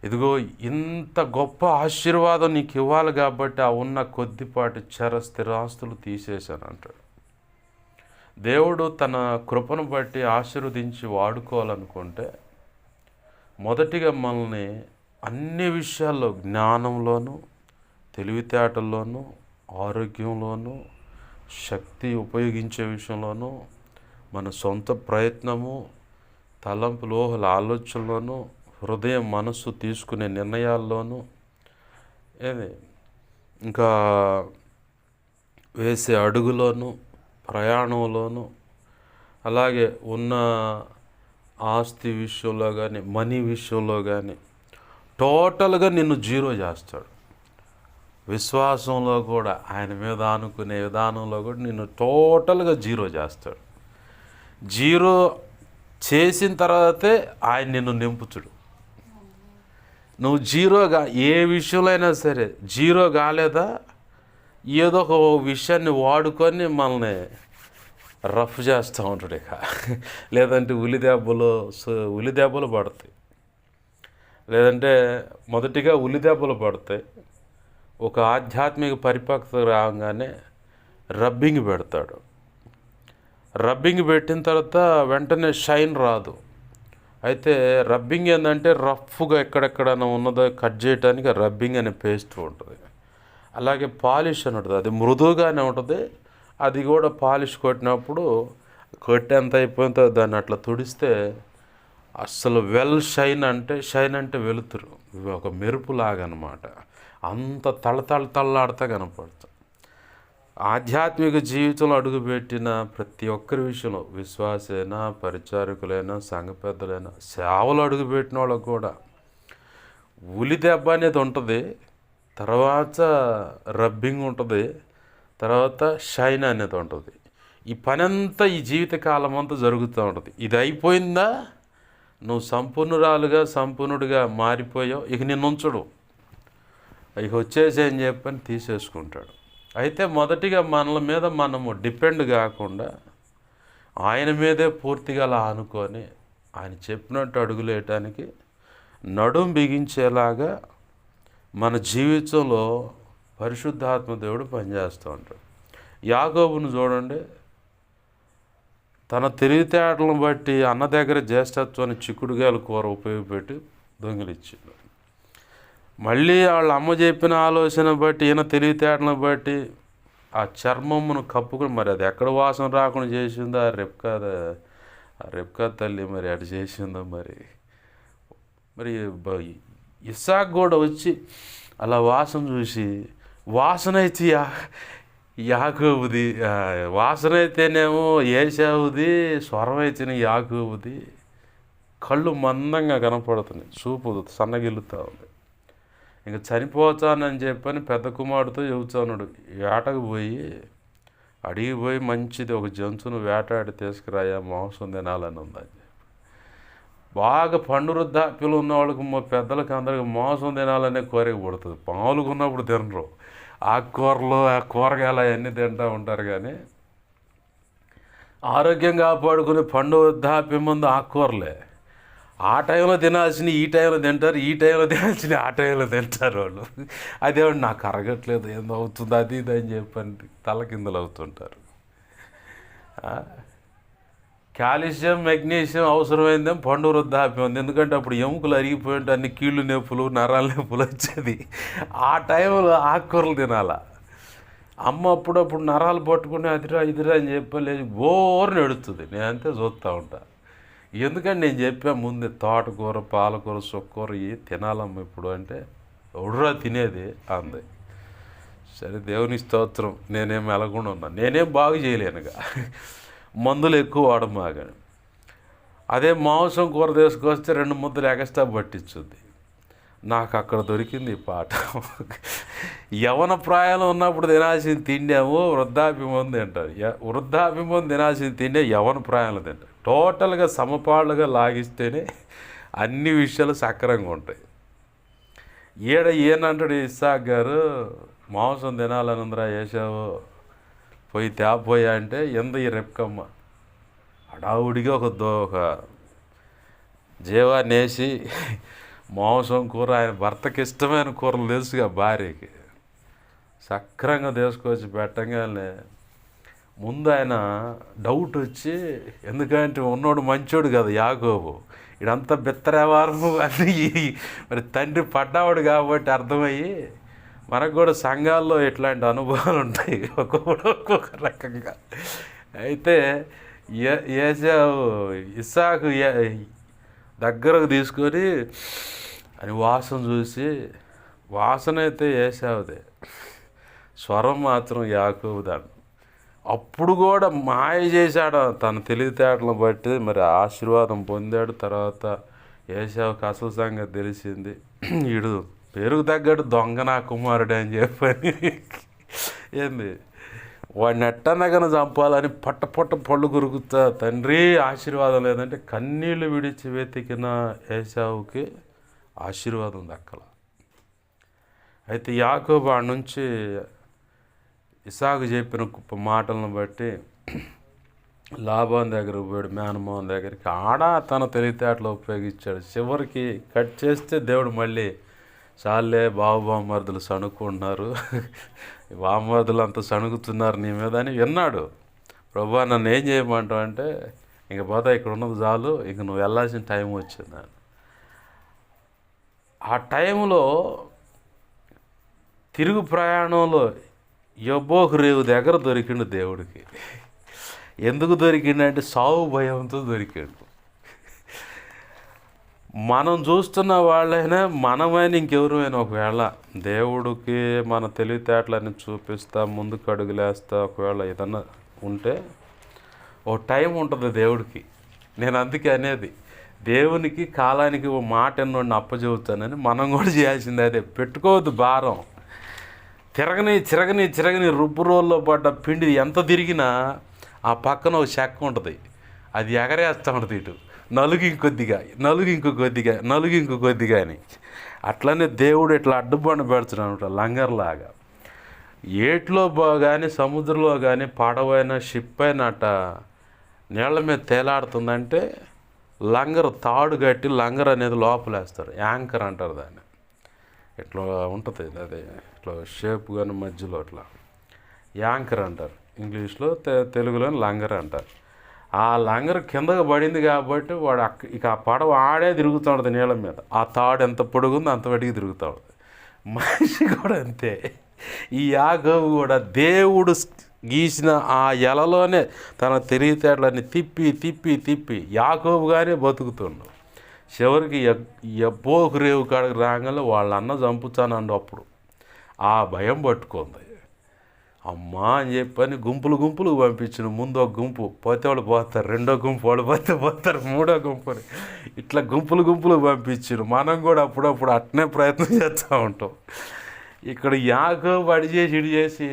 ఇదిగో ఇంత గొప్ప ఆశీర్వాదం నీకు ఇవ్వాలి కాబట్టి ఆ ఉన్న కొద్దిపాటి స్థిరాస్తులు తీసేశాను అంటాడు. దేవుడు తన కృపను బట్టి ఆశీర్వదించి వాడుకోవాలనుకుంటే మొదటిగా మనల్ని అన్ని విషయాల్లో జ్ఞానంలోనూ తెలివితేటల్లోనూ ఆరోగ్యంలోనూ శక్తి ఉపయోగించే విషయంలోనూ మన సొంత ప్రయత్నము తలంపులు ఊహల ఆలోచనలోనూ హృదయం మనస్సు తీసుకునే నిర్ణయాల్లోనూ ఇంకా వేసే అడుగులోనూ ప్రయాణంలోనూ అలాగే ఉన్న ఆస్తి విషయంలో కానీ మనీ విషయంలో కానీ టోటల్గా నిన్ను జీరో చేస్తాడు. విశ్వాసంలో కూడా ఆయన మీద ఆనుకునే విధానంలో కూడా నిన్ను టోటల్గా జీరో చేస్తాడు. జీరో చేసిన తర్వాతే ఆయన నిన్ను నింపుతుడు. నువ్వు జీరోగా ఏ విషయంలో అయినా సరే జీరో కాలేదా, ఏదో ఒక విషయాన్ని వాడుకొని మనల్ని రఫ్ చేస్తూ ఉంటాడు. ఇక లేదంటే ఉలిదెబ్బలు పడతాయి. లేదంటే మొదటిగా ఉలిదెబ్బలు పడతాయి. ఒక ఆధ్యాత్మిక పరిపక్వత రాగానే రబ్బింగ్ పెడతాడు. రబ్బింగ్ పెట్టిన తర్వాత వెంటనే షైన్ రాదు. అయితే రబ్బింగ్ ఏంటంటే రఫ్గా ఎక్కడెక్కడైనా ఉన్నదో కట్ చేయడానికి రబ్బింగ్ అనే పేస్ట్ ఉంటుంది. అలాగే పాలిష్ అని ఉంటుంది, అది మృదువుగానే ఉంటుంది. అది కూడా పాలిష్ కొట్టినప్పుడు కొట్టేంత అయిపోయిన దాన్ని అట్లా తుడిస్తే అస్సలు షైన్ అంటే వెలుతురు, ఒక మెరుపులాగా అనమాట. అంత తళ్ళాడుతూ కనపడుతుంది. ఆధ్యాత్మిక జీవితంలో అడుగుపెట్టిన ప్రతి ఒక్కరి విషయంలో, విశ్వాసైనా, పరిచారకులైనా, సంఘ పెద్దలైనా, సేవలు అడుగుపెట్టిన వాళ్ళకు కూడా ఉలిదెబ్బ అనేది ఉంటుంది. తర్వాత రబ్బింగ్ ఉంటుంది. తర్వాత షైన్ అనేది ఉంటుంది. ఈ పని అంతా ఈ జీవితకాలం అంతా జరుగుతూ ఉంటుంది. ఇది అయిపోయిందా, నువ్వు సంపూర్ణుడిగా మారిపోయావు, ఇక నిన్ను ఉంచడు, ఇక వచ్చేసి అని చెప్పని తీసేసుకుంటాడు. అయితే మొదటిగా మనల మీద మనము డిపెండ్ కాకుండా ఆయన మీదే పూర్తిగా అలా ఆనుకొని ఆయన చెప్పినట్టు అడుగులేయటానికి నడుం బిగించేలాగా మన జీవితంలో పరిశుద్ధాత్మ దేవుడు పనిచేస్తూ ఉంటాడు. యాకోబును చూడండి, తన తెలివితేటలను బట్టి అన్న దగ్గర జ్యేష్ఠత్వాన్ని చిక్కుడుగాయల కూర ఉపయోగపెట్టి దొంగిలిచ్చిండు. మళ్ళీ వాళ్ళ అమ్మ చెప్పిన ఆలోచన బట్టి, ఈయన తెలివితేటలను బట్టి ఆ చర్మమును కప్పుకొని, మరి అది ఎక్కడ వాసన రాకుండా చేసిందో ఆ రెప్కా తల్లి మరి అటు చేసిందో మరి ఇస్సాకు కూడా వచ్చి అలా వాసన చూసి, వాసన అయితే యాకోబుది, వాసన అయితేనేమో ఏశావుది, స్వరం అయితేనే యాకోబుది. కళ్ళు మందంగా కనపడుతున్నాయి, చూపు సన్నగిల్లుతూ ఉంది. ఇంకా చనిపోతానని చెప్పని పెద్ద కుమారుడితో చెబుతున్నాడు, వేటకు పోయి అడిగిపోయి మంచిది ఒక జంతువును వేటాడి తీసుకురాయా, మాంసం తినాలని ఉందని. బాగా పండు వృద్ధాప్యులు ఉన్న వాళ్ళకి, మా పెద్దలకి అందరికి మాంసం తినాలనే కోరిక పడుతుంది. పాములకు ఉన్నప్పుడు తినరు, ఆకుకూరలు కూరగాయలు అవన్నీ తింటూ ఉంటారు. కానీ ఆరోగ్యం కాపాడుకునే పండు వృద్ధాప్యం ముందు ఆకుకూరలే. ఆ టైంలో తినాల్సిన ఈ టైంలో తింటారు, ఈ టైంలో తినాల్సిన ఆ టైంలో తింటారు వాళ్ళు. అదేమండి నాకు అరగట్లేదు, ఏందో అవుతుంది అది ఇది అని చెప్పండి తల కిందలు అవుతుంటారు. కాల్షియం, మెగ్నీషియం అవసరమైందేమో పండు వృద్ధాప్యం ఉంది. ఎందుకంటే అప్పుడు ఎముకలు అరిగిపోయి ఉంటే అన్ని కీళ్ళు నొప్పులు, నరాల నొప్పులు వచ్చేది. ఆ టైంలో ఆకుకూరలు తినాల. అమ్మ అప్పుడప్పుడు నరాలు పట్టుకుని అదిరా ఇదిరా అని చెప్పలేదు, బోర్ని ఎడుతుంది. నేనంతే చూస్తూ ఉంటా. ఎందుకంటే నేను చెప్పా ముందే, తోటకూర, పాలకూర, చుక్కూర ఇవి తినాలమ్మ ఇప్పుడు అంటే, ఎవడురా తినేది అంది. సరే దేవుని స్తోత్రం, నేనేం ఎలగకుండా ఉన్నా, నేనేం బాగు చేయలేనుగా, మందులు ఎక్కువ వాడమాగాను. అదే మాంసం కూర తీసుకొస్తే 2 ముద్దలు ఎగస్ట్రా పట్టించుద్ది. నాకు అక్కడ దొరికింది ఈ పాట. యవన ప్రాయంలో ఉన్నప్పుడు తినాల్సిన తిండేమో వృద్ధాప్యం ఉంది తింటారు, వృద్ధాప్యం ఉంది తినాల్సిన తిండే యవన ప్రాయంలో తింటారు. టోటల్గా సమపాళ్ళుగా లాగిస్తేనే అన్ని విషయాలు సక్రంగా ఉంటాయి. ఈయనంటాడు ఇస్సాకు గారు, మాంసం తినాలనుందిరా ఏశావు, పోయి తేపోయా అంటే, ఈ రెప్కమ్మ హడావుడిగా ఒక జీవాన్ని వేసి మాంసం కూర, ఆయన భర్తకి ఇష్టమైన కూరలు తెలుసుగా భార్యకి, సక్రంగా తీసుకొచ్చి పెట్టంగానే ముందు ఆయన డౌట్ వచ్చి, ఎందుకంటే ఉన్నోడు మంచోడు కదా యాకోబు, ఇడంతా బిత్తరేవారం అన్నీ మరి తండ్రి పడ్డావాడు కాబట్టి అర్థమయ్యి, మనకు కూడా సంఘాల్లో ఇట్లాంటి అనుభవాలు ఉంటాయి ఒక్కొక్క రకంగా. అయితే ఇస్సాకు దగ్గరకు తీసుకొని అని వాసన చూసి, వాసన అయితే ఏశావుదే, స్వరం మాత్రం యాకోబుదాను. అప్పుడు కూడా మాయ చేశాడు తన తెలివితేటలను బట్టి, మరి ఆశీర్వాదం పొందాడు. తర్వాత ఏశావుకి అసలు సంగతి తెలిసింది. వీడు పేరుకు తగ్గట్టు దొంగ నా కుమారుడు అని చెప్పని ఏంది వాడిని ఎట్టనగన చంపాలని పొట్ట పళ్ళు కొరుకుతా, తండ్రి ఆశీర్వాదం లేదంటే కన్నీళ్లు విడిచి వెతికిన ఏశావుకి ఆశీర్వాదం దక్కల. అయితే యాకోబు ఆడ నుంచి ఇసాకు చెప్పిన మాటలను బట్టి లాబాన్ దగ్గరకు పోయాడు, మేనమావన్ దగ్గరికి. ఆడ తన తెలివితేటలు ఉపయోగించాడు. చివరికి కట్ చేస్తే దేవుడు మళ్ళీ చాలే బావమరుదులు సణుకుంటున్నారు, బావమరుదులు అంతా సణుగుతున్నారు నీ మీద అని విన్నాడు. ప్రభా నన్ను ఏం చేయమంటావు అంటే, ఇంక పోతా ఇక్కడ ఉన్నది చాలు, ఇంక నువ్వు వెళ్ళాల్సిన టైం వచ్చింది. ఆ టైంలో తిరుగు ప్రయాణంలో యబ్బోకు రేవు దగ్గర దొరికిండు దేవుడికి. ఎందుకు దొరికిండంటే సావు భయంతో దొరికాడు. మనం చూస్తున్న వాళ్ళైనా మనమైనా ఇంకెవరైనా ఒకవేళ దేవుడికి మన తెలివితేటలని చూపిస్తా, ముందుకు అడుగులేస్తా ఒకవేళ ఏదన్నా ఉంటే ఓ టైం ఉంటుంది దేవుడికి. నేను అందుకే అనేది, దేవునికి కాలానికి ఓ మాట ఎన్నోడిని అప్పచెబుతానని మనం కూడా చేయాల్సింది అదే. పెట్టుకోవద్దు భారం. చిరగని రుబ్బు రోల్లో పడ్డ పిండి ఎంత తిరిగినా ఆ పక్కన ఒక చెక్క ఉంటుంది, అది ఎగరేస్తూ ఉంటుంది ఇటు, నలుగు ఇంకో కొద్దిగా అని. అట్లనే దేవుడు ఇట్లా అడ్డుబండ పెడుతున్నాడు అనమాట, లంగర్లాగా. ఏట్లో కానీ సముద్రంలో కానీ పడవైనా షిప్ అయినా అట్ట నీళ్ళ మీద తేలాడుతుందంటే లంగర్ తాడు కట్టి లంగర్ అనేది లోపలేస్తారు, యాంకర్ అంటారు దాన్ని. ఇట్లా ఉంటుంది అదే, ఇట్లా షేప్ కానీ మధ్యలో అట్లా యాంకర్ అంటారు ఇంగ్లీష్లో, తెలుగులో లంగర్ అంటారు. ఆ లంగర్ కిందకు పడింది కాబట్టి వాడు ఇక ఆ పడవ ఆడే తిరుగుతూ ఉంటుంది నీళ్ళ మీద. ఆ తాడు ఎంత పొడుగుందో అంతవరకు తిరుగుతూ ఉంటుంది. మనిషి కూడా అంతే. ఈ యాకోబు కూడా దేవుడు గీసిన ఆ ఎలలోనే తన తెలివితేటలన్నీ తిప్పి యాకోబుగానే బతుకుతుండు. చివరికి యబ్బోకు రేవు కాడికి రాగానే వాళ్ళ అన్న చంపుతానండు. అప్పుడు ఆ భయం పట్టుకుంది. అమ్మా అని చెప్పని గుంపులు పంపించిన. ముందు ఒక గుంపు పోతే వాళ్ళు పోతారు, రెండో గుంపు వాళ్ళు పోతారు, మూడో గుంపుని ఇట్లా గుంపులు పంపించారు. మనం కూడా అప్పుడప్పుడు అట్నే ప్రయత్నం చేస్తూ ఉంటాం. ఇక్కడ యాకోబు ఇడి చేసి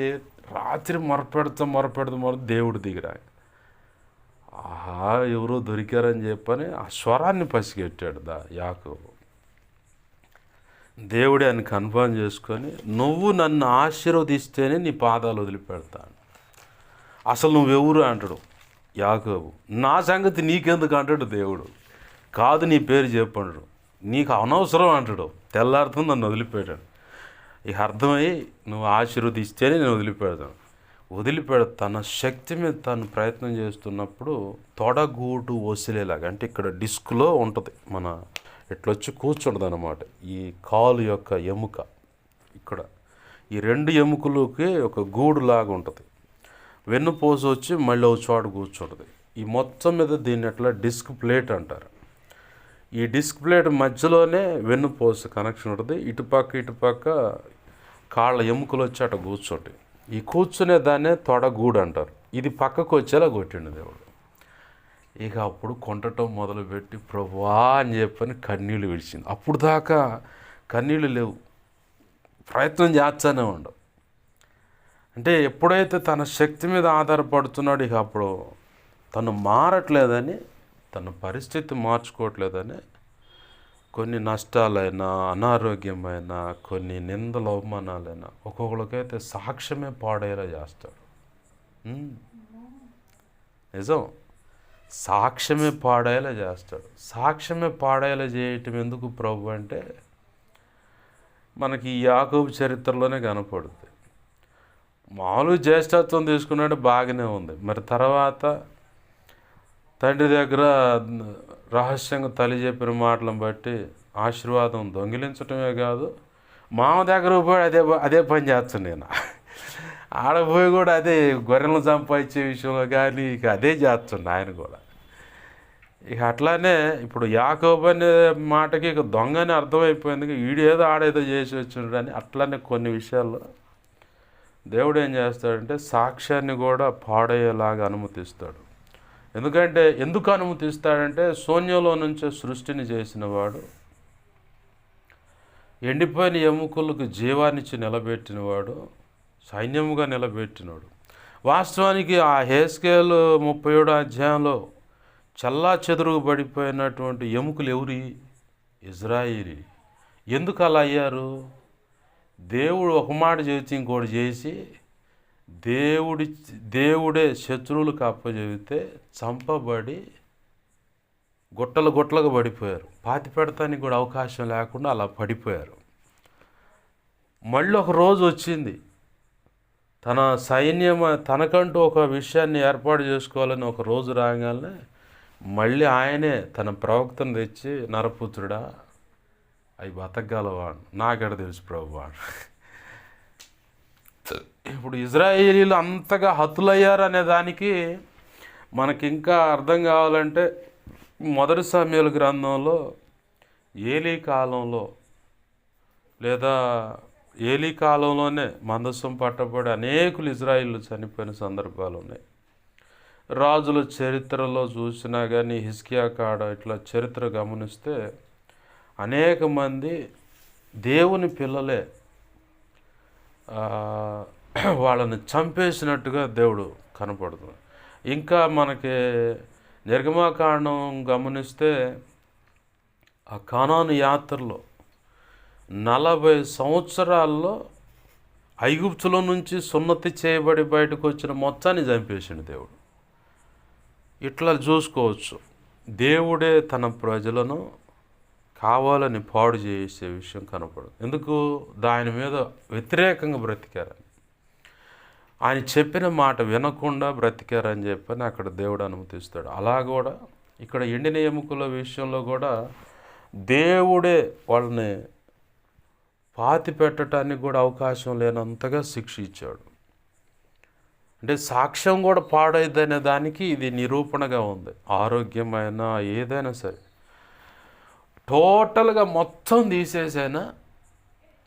రాత్రి మొరపెడుతూ దేవుడు దిగిరా. ఆహా ఎవరో దొరికారని చెప్పని ఆ స్వరాన్ని పసిగట్టాడు యాకోబు. దేవుడే అని కన్ఫర్మ్ చేసుకొని, నువ్వు నన్ను ఆశీర్వదిస్తేనే నీ పాదాలు వదిలిపెడతాను. అసలు నువ్వెవరు అంటాడు యాకోబు. నా సంగతి నీకెందుకు అంటాడు దేవుడు. కాదు నీ పేరు చెప్పండు, నీకు అనవసరం అంటాడు. తెల్లారుతుంది నన్ను వదిలిపెట్టాడు. ఇక అర్థమయ్యి నువ్వు ఆశీర్వదిస్తేనే నేను వదిలిపెడతాను. తన శక్తి మీద తను ప్రయత్నం చేస్తున్నప్పుడు తొడగూటు వసిలేలాగా, అంటే ఇక్కడ డిస్క్లో ఉంటుంది, మన ఇట్లొచ్చి కూర్చుంటుంది అన్నమాట. ఈ కాలు యొక్క ఎముక ఇక్కడ, ఈ రెండు ఎముకలకి ఒక గూడులాగా ఉంటుంది. వెన్నుపూస వచ్చి మళ్ళీ ఒక చోట కూర్చుంటుంది. ఈ మొత్తం మీద దీన్ని ఎట్లా డిస్క్ ప్లేట్ అంటారు. ఈ డిస్క్ ప్లేట్ మధ్యలోనే వెన్నుపూస కనెక్షన్ ఉంటుంది. ఇటుపక్క కాళ్ళ ఎముకలు వచ్చి అట్లా కూర్చుంటాయి. ఈ కూర్చునే దాన్నే తొడగూడు అంటారు. ఇది పక్కకు వచ్చేలా కొట్టిండు దేవుడు. ఇక అప్పుడు కొంటటం మొదలుపెట్టి ప్రభువా అని చెప్పని కన్నీళ్ళు విడిచింది. అప్పుడు దాకా కన్నీళ్ళు లేవు, ప్రయత్నం చేస్తూనే ఉండవు. అంటే ఎప్పుడైతే తన శక్తి మీద ఆధారపడుతున్నాడు, ఇక అప్పుడు తను మారట్లేదని, తన పరిస్థితి మార్చుకోవట్లేదని కొన్ని నష్టాలైనా, అనారోగ్యమైనా, కొన్ని నిందల అవమానాలైనా ఒక్కొక్కరికైతే సాక్ష్యమే పాడేలా చేస్తాడు. నిజం, సాక్ష్యమే పాడేలా చేస్తాడు. సాక్ష్యమే పాడేలా చేయటం ఎందుకు ప్రభు అంటే మనకి ఈ యాకోబు చరిత్రలోనే కనపడుతుంది. మామూలుగా జ్యేష్ఠత్వం తీసుకున్నాడు, బాగానే ఉంది. మరి తర్వాత తండ్రి దగ్గర రహస్యంగా తల్లి చెప్పిన మాటలను బట్టి ఆశీర్వాదం దొంగిలించటమే కాదు, మామ దగ్గర పోయి అదే పని చేస్తాను నేను. ఆడపోయి కూడా అదే గొర్రెలను సంపాదించే విషయంలో కానీ ఇక అదే చేస్తుండే ఆయన కూడా. ఇక అట్లానే ఇప్పుడు యాకోబు అనే మాటకి ఇక దొంగని అర్థమైపోయింది. ఈడేదో ఆడేదో చేసి వచ్చిండు అని అట్లానే కొన్ని విషయాల్లో దేవుడు ఏం చేస్తాడంటే సాక్ష్యాన్ని కూడా పాడయ్యేలాగా అనుమతిస్తాడు. ఎందుకు అనుమతిస్తాడంటే శూన్యంలో నుంచే సృష్టిని చేసిన వాడు, ఎండిపోయిన ఎముకలకు జీవాన్నిచ్చి నిలబెట్టినవాడు, సైన్యముగా నిలబెట్టినవాడు. వాస్తవానికి ఆ హెస్కేలు 37 అధ్యాయంలో చల్లా చెదురుగు పడిపోయినటువంటి ఎముకలు ఎవరి? ఇజ్రాయిలీ. ఎందుకు అలా అయ్యారు? దేవుడు ఒక మాట చేసి ఇంకోటి చేసి దేవుడే శత్రువులకు అప్పచెబితే చంపబడి గుట్టలుగా పడిపోయారు. పాతి పెడతానికి కూడా అవకాశం లేకుండా అలా పడిపోయారు. మళ్ళీ ఒక రోజు వచ్చింది, తన సైన్యం తనకంటూ ఒక విషయాన్ని ఏర్పాటు చేసుకోవాలని ఒక రోజు రాగానే మళ్ళీ ఆయనే తన ప్రవక్తను తెచ్చి, నరపుత్రుడా అవి బతకగలవాడు, నాకెడ తెలుసు ప్రభువాడు. ఇప్పుడు ఇజ్రాయేలీలు అంతగా హతులయ్యారు అనే దానికి మనకి ఇంకా అర్థం కావాలంటే మొదటి సమూయేలు గ్రంథంలో ఏలీ కాలంలో లేదా ఏలీ కాలంలోనే మందసం పట్టబడి అనేకులు ఇజ్రాయిలు చనిపోయిన సందర్భాలు ఉన్నాయి. రాజుల చరిత్రలో చూసినా కానీ హిజ్కియా కాడ ఇట్లా చరిత్ర గమనిస్తే అనేక మంది దేవుని పిల్లలే వాళ్ళని చంపేసినట్టుగా దేవుడు కనపడుతుంది. ఇంకా మనకి నిర్గమాకాండం గమనిస్తే ఆ కానాను యాత్రలో 40 సంవత్సరాల్లో ఐగుప్తులో నుంచి సున్నతి చేయబడి బయటకు వచ్చిన మొత్తాన్ని చంపేసిండు దేవుడు. ఇట్లా చూసుకోవచ్చు, దేవుడే తన ప్రజలను కావాలని పాడు చేసే విషయం కనపడదు. ఎందుకు? దాని మీద వ్యతిరేకంగా బ్రతికారని, ఆయన చెప్పిన మాట వినకుండా బ్రతికారని చెప్పని అక్కడ దేవుడు అనుమతిస్తాడు. అలా కూడా ఇక్కడ ఎండిన ఎముకల విషయంలో కూడా దేవుడే వాళ్ళని పాతి పెట్టడానికి కూడా అవకాశం లేనంతగా శిక్ష ఇచ్చాడు. అంటే సాక్ష్యం కూడా పాడైద్దనే దానికి ఇది నిరూపణగా ఉంది. ఆరోగ్యమైన ఏదైనా సరే టోటల్గా మొత్తం తీసేసైనా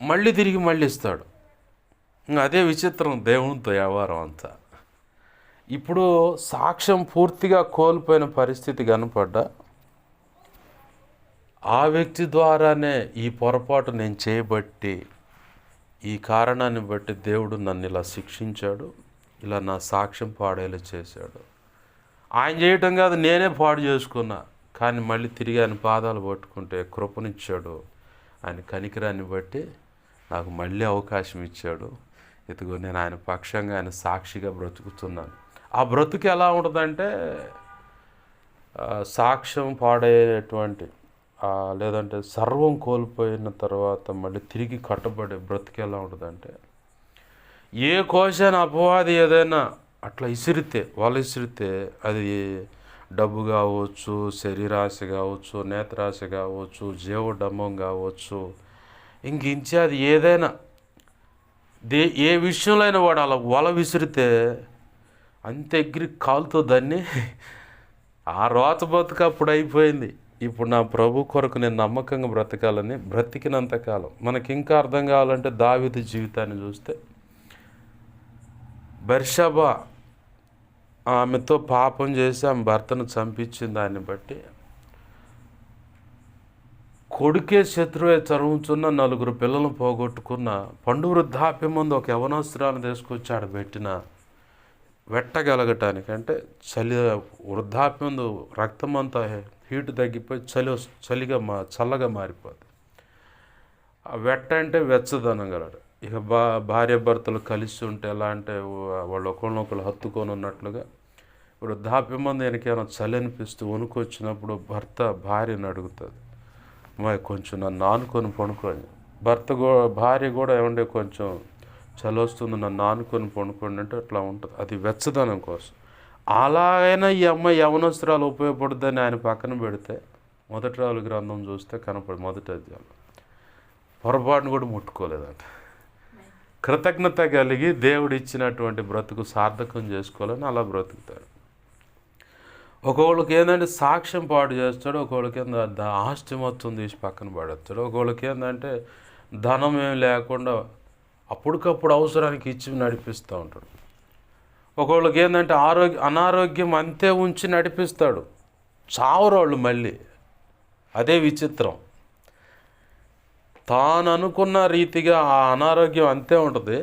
మళ్ళీ తిరిగి ఇస్తాడు. అదే విచిత్రం దేవునితో వ్యవహారం అంతా. ఇప్పుడు సాక్ష్యం పూర్తిగా కోల్పోయిన పరిస్థితి కనపడ్డా ఆ వ్యక్తి ద్వారానే ఈ పొరపాటు నేను చేయబట్టి, ఈ కారణాన్ని బట్టి దేవుడు నన్ను ఇలా శిక్షించాడు, ఇలా నా సాక్ష్యం పాడేలా చేశాడు. ఆయన చేయటం కాదు, నేనే పాడు చేసుకున్నా. కానీ మళ్ళీ తిరిగి ఆయన పాదాలు పట్టుకుంటే కృపనిచ్చాడు. ఆయన కనికరాన్ని బట్టి నాకు మళ్ళీ అవకాశం ఇచ్చాడు. ఇదిగో నేను ఆయన పక్షంగా, ఆయన సాక్షిగా బ్రతుకుతున్నాను. ఆ బ్రతుకు ఎలా ఉంటుందంటే సాక్ష్యం పాడేటువంటి లేదంటే సర్వం కోల్పోయిన తర్వాత మళ్ళీ తిరిగి కట్టబడే బ్రతుకు ఎలా ఉంటుందంటే, ఏ కోశాన అపవాది ఏదైనా అట్లా వాళ్ళు ఇసిరితే అది డబ్బు కావచ్చు, శరీరాశ కావచ్చు, నేత్రాశ కావచ్చు, జీవడమ్మం కావచ్చు, ఇంకించి అది ఏదైనా ఏ విషయంలో అయినా వాడు అలా వల విసిరితే అంత ఎగిరి కాలుతో దాన్ని ఆ రోత బతుకు అప్పుడు అయిపోయింది. ఇప్పుడు నా ప్రభు కొరకు నేను నమ్మకంగా బ్రతకాలని బ్రతికినంతకాలం. మనకి ఇంకా అర్థం కావాలంటే దావీదు జీవితాన్ని చూస్తే, బెర్షబా ఆమెతో పాపం చేసి ఆమె భర్తను చంపించిన దాన్ని బట్టి కొడుకే శత్రువే చదువుతున్న 4 పిల్లలను పోగొట్టుకున్న పండు వృద్ధాప్యం ముందు ఒక యవనస్త్రాలను తీసుకొచ్చి ఆడ పెట్టిన వెట్టగలగటానికి, అంటే వృద్ధాప్యం ముందు రక్తం అంతా హీటు తగ్గిపోయి చల్లగా మారిపోతుంది. ఆ వెట్ట అంటే వెచ్చదనం గలడు. ఇక భార్య భర్తలు కలిసి ఉంటే ఎలా అంటే వాళ్ళు ఒకరినొకరు హత్తుకొని ఉన్నట్లుగా, వృద్ధాప్యం మంది వెనకేమైనా చలి అనిపిస్తూ వణుకొచ్చినప్పుడు భర్త భార్యను అడుగుతుంది, కొంచెం నన్ను ఆనుకొని పడుకోండి. భార్య కూడా ఏమంటే కొంచెం చలి వస్తుంది, నన్ను ఆనుకొని పడుకోండి అంటే అట్లా ఉంటుంది. అది వెచ్చదనం కోసం. అలాగైనా ఈ అమ్మాయి యవనస్త్రాలు ఉపయోగపడుతుందని ఆయన పక్కన పెడితే, మొదటి రాజుల గ్రంథం చూస్తే మొదటి అధ్యాయం పొరపాటును కూడా ముట్టుకోలేదంట. కృతజ్ఞత కలిగి దేవుడు ఇచ్చినటువంటి బ్రతుకు సార్థకం చేసుకోవాలని అలా బ్రతుకుతాడు. ఒకళ్ళకి ఏంటంటే సాక్ష్యం పాడు చేస్తాడు, ఒకళ్ళకి ఏంటంటే ఆస్తి మొత్తం తీసి పక్కన పడేస్తాడు, ఒకళ్ళకి ఏంటంటే ధనం ఏం లేకుండా అప్పటికప్పుడు అవసరానికి ఇచ్చి నడిపిస్తూ ఉంటాడు. ఒకళ్ళకి ఏంటంటే అనారోగ్యం అంతే ఉంచి నడిపిస్తాడు, చావరోళ్ళు మళ్ళీ. అదే విచిత్రం. తాను అనుకున్న రీతిగా ఆ అనారోగ్యం అంతే ఉంటుంది,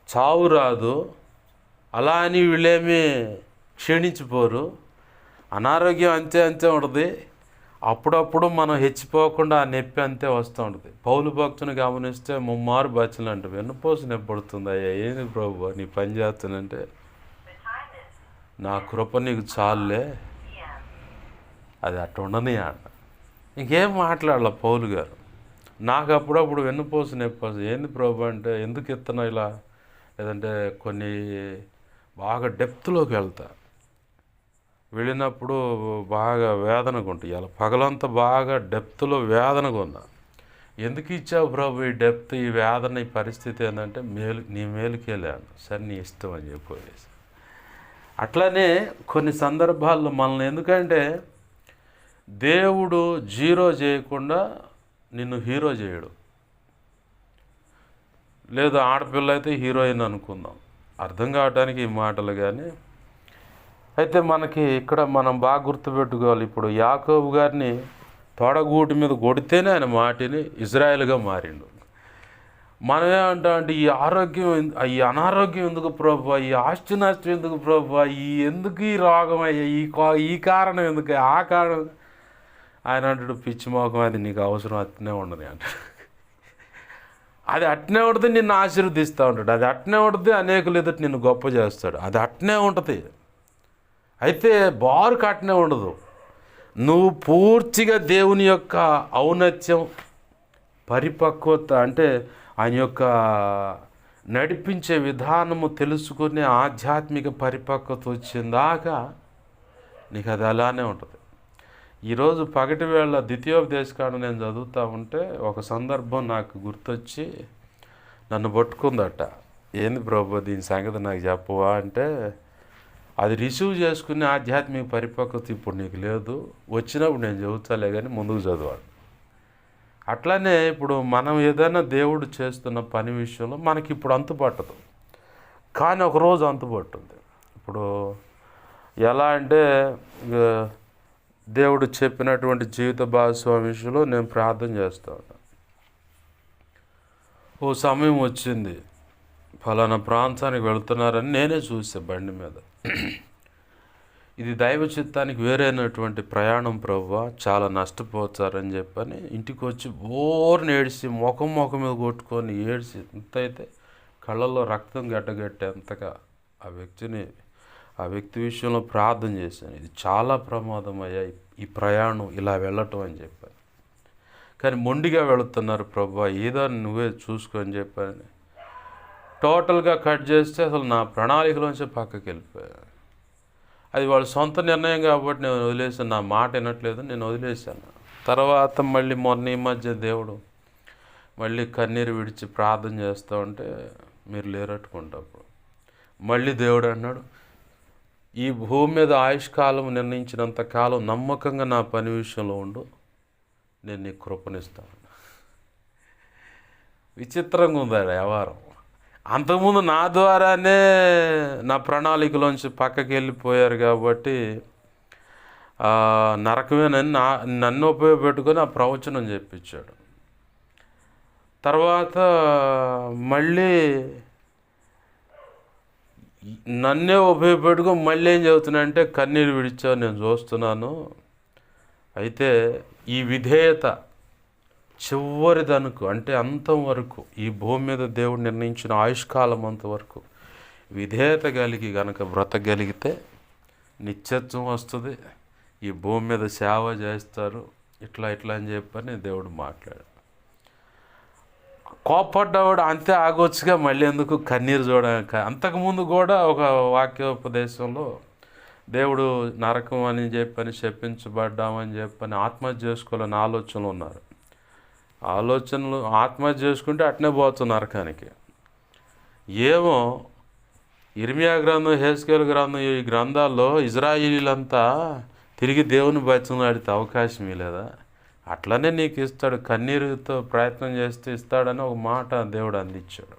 చావు రాదు. అలా అని వీళ్ళేమీ క్షీణించిపోరు. అనారోగ్యం అంతే అంతే ఉంటుంది. అప్పుడప్పుడు మనం హెచ్చిపోకుండా ఆ నొప్పి అంతే వస్తూ ఉంటుంది. పౌలు భక్తుని గమనిస్తే ముమ్మారు బచ్చలు అంటే వెన్నుపోసు నొప్పి పడుతుంది. అయ్యా ఏంది ప్రభు నీ పని చేస్తానంటే, నా కృప నీకు చాలులే, అది అట్ట ఉండని అంట. ఇంకేం మాట్లాడాల పౌలు గారు. నాకు అప్పుడప్పుడు వెన్నుపోసు నొప్పి వస్తుంది. ఏంది ప్రభు అంటే, ఎందుకు ఇస్తున్నావు ఇలా, లేదంటే కొన్ని బాగా డెప్త్లోకి వెళ్ళినప్పుడు బాగా వేదనగా ఉంటాయి. ఇలా పగలంతా బాగా డెప్త్లో వేదనగా ఉన్నా. ఎందుకు ఇచ్చావు ప్రభు ఈ డెప్త్, ఈ వేదన, ఈ పరిస్థితి ఏంటంటే నీ మేలుకేలేను, సరే నీ ఇష్టం అని చెప్పేసి. అట్లనే కొన్ని సందర్భాల్లో మనల్ని, ఎందుకంటే దేవుడు జీరో చేయకుండా నిన్ను హీరో చేయడు. లేదు ఆడపిల్ల అయితే హీరోయిన్ అనుకుందాం, అర్థం కావడానికి ఈ మాటలు. కానీ అయితే మనకి ఇక్కడ మనం బాగా గుర్తుపెట్టుకోవాలి. ఇప్పుడు యాకోబు గారిని తొడగూటి మీద కొడితేనే ఆయన మాటిని ఇజ్రాయెల్గా మారిండు. మనమేమంటామంటే ఈ అనారోగ్యం ఎందుకు ప్రభు, ఈ ఆస్తి నష్టం ఎందుకు ప్రభు, ఎందుకు ఈ రోగం అయ్యా, ఈ కారణం ఎందుకు, ఆ కారణం. ఆయన అంటాడు, పిచ్చి మోకం, అది నీకు అవసరం అట్నే ఉండదు అంటాడు. అది అట్నే ఉంటుంది, నిన్ను ఆశీర్వదిస్తూ ఉంటాడు. అది అట్నే ఉంటుంది, అనేకులు ఎదుటి నిన్ను గొప్ప చేస్తాడు. అది అట్నే ఉంటుంది. అయితే బారుకు అట్నే ఉండదు. నువ్వు పూర్తిగా దేవుని యొక్క ఔన్నత్యం, పరిపక్వత, అంటే ఆయన యొక్క నడిపించే విధానము తెలుసుకునే ఆధ్యాత్మిక పరిపక్వత వచ్చిందాకా నీకు అది అలానే ఉంటుంది. ఈరోజు పగటి వేళ ద్వితీయోపదేశకాండం నేను చదువుతూ ఉంటే ఒక సందర్భం నాకు గుర్తొచ్చి నన్ను పట్టుకుందట. ఏంది ప్రభు దీని సంగతి నాకు చెప్పవా అంటే, అది రిసీవ్ చేసుకునే ఆధ్యాత్మిక పరిపక్వత ఇప్పుడు నీకు లేదు, వచ్చినప్పుడు నేను చదువుతాలే కానీ ముందుకు చదవాలి. అట్లానే ఇప్పుడు మనం ఏదైనా దేవుడు చేస్తున్న పని విషయంలో మనకి ఇప్పుడు అంతుపట్టదు, కానీ ఒకరోజు అంతుపట్టుంది. ఇప్పుడు ఎలా అంటే, దేవుడు చెప్పినటువంటి జీవిత భాగస్వామి విషయంలో నేను ప్రార్థన చేస్తూ ఉన్నాను. ఓ సమయం వచ్చింది, ఫలానా ప్రాంతానికి వెళుతున్నారని నేనే చూసా బండి మీద. ఇది దైవ చిత్తానికి వేరైనటువంటి ప్రయాణం ప్రభువా, చాలా నష్టపోతారని చెప్పని ఇంటికి వచ్చి బోర్ని ఏడిసి ముఖం మీద కొట్టుకొని ఏడిసి ఎంతైతే కళ్ళల్లో రక్తం గడ్డగట్టేంతగా ఆ వ్యక్తి విషయంలో ప్రార్థన చేశాను. ఇది చాలా ప్రమాదం అయ్యా ఈ ప్రయాణం ఇలా వెళ్ళటం అని చెప్పాను. కానీ మొండిగా వెళుతున్నారు ప్రభువా, ఏదో నువ్వే చూసుకో అని చెప్పాను. టోటల్గా కట్ చేస్తే అసలు నా ప్రణాళికలోంచి పక్కకి వెళ్ళిపోయాను. అది వాళ్ళ సొంత నిర్ణయం కాబట్టి నేను వదిలేసాను. నా మాట వినట్లేదు, నేను వదిలేశాను. తర్వాత మళ్ళీ మొన్న ఈ మధ్య దేవుడు మళ్ళీ కన్నీరు విడిచి ప్రార్థన చేస్తూ ఉంటే మీరు లేరట్టుకుంటప్పుడు మళ్ళీ దేవుడు అన్నాడు, ఈ భూమి మీద ఆయుష్కాలం నిర్ణయించినంత కాలం నమ్మకంగా నా పని విషయంలో ఉండు, నేను నీకు కృపణిస్తాను. విచిత్రంగా ఉంది వ్యవహారం. అంతకుముందు నా ద్వారానే నా ప్రణాళికలోంచి పక్కకి వెళ్ళిపోయారు కాబట్టి నరకమేనని నన్ను ఉపయోగపెట్టుకొని ఆ ప్రవచనం చెప్పించాడు. తర్వాత మళ్ళీ నన్నే ఉపయోగపెట్టుకొని మళ్ళీ ఏం చెబుతున్నానంటే, కన్నీరు విడిచావు నేను చూస్తున్నాను, అయితే ఈ విధేయత చివరిదనుకు, అంటే అంతం వరకు, ఈ భూమి మీద దేవుడు నిర్ణయించిన ఆయుష్కాలం అంతవరకు విధేయత కలిగి గనక బ్రతకగలిగితే నిత్యత్వం వస్తుంది, ఈ భూమి మీద సేవ చేస్తారు, ఇట్లా అని చెప్పని దేవుడు మాట్లాడాడు. కోప్పడ్డవాడు అంతే ఆగొచ్చుగా, మళ్ళీ ఎందుకు కన్నీరు చూడక. అంతకుముందు కూడా ఒక వాక్యోపదేశంలో దేవుడు నరకం అని చెప్పని శపించబడ్డామని చెప్పని ఆత్మహత్య చేసుకోవాలని ఆలోచనలు ఉన్నారు. ఆత్మహత్య చేసుకుంటే అట్నే పోతుంది నరకానికి. ఏమో ఇర్మియా గ్రంథం, హెస్కేల్ గ్రంథం, ఈ గ్రంథాల్లో ఇజ్రాయిలీలంతా తిరిగి దేవుని బతిమలాడితే అవకాశం లేదా? అట్లనే నీకు ఇస్తాడు, కన్నీరుతో ప్రయత్నం చేస్తే ఇస్తాడని ఒక మాట దేవుడు అందించాడు.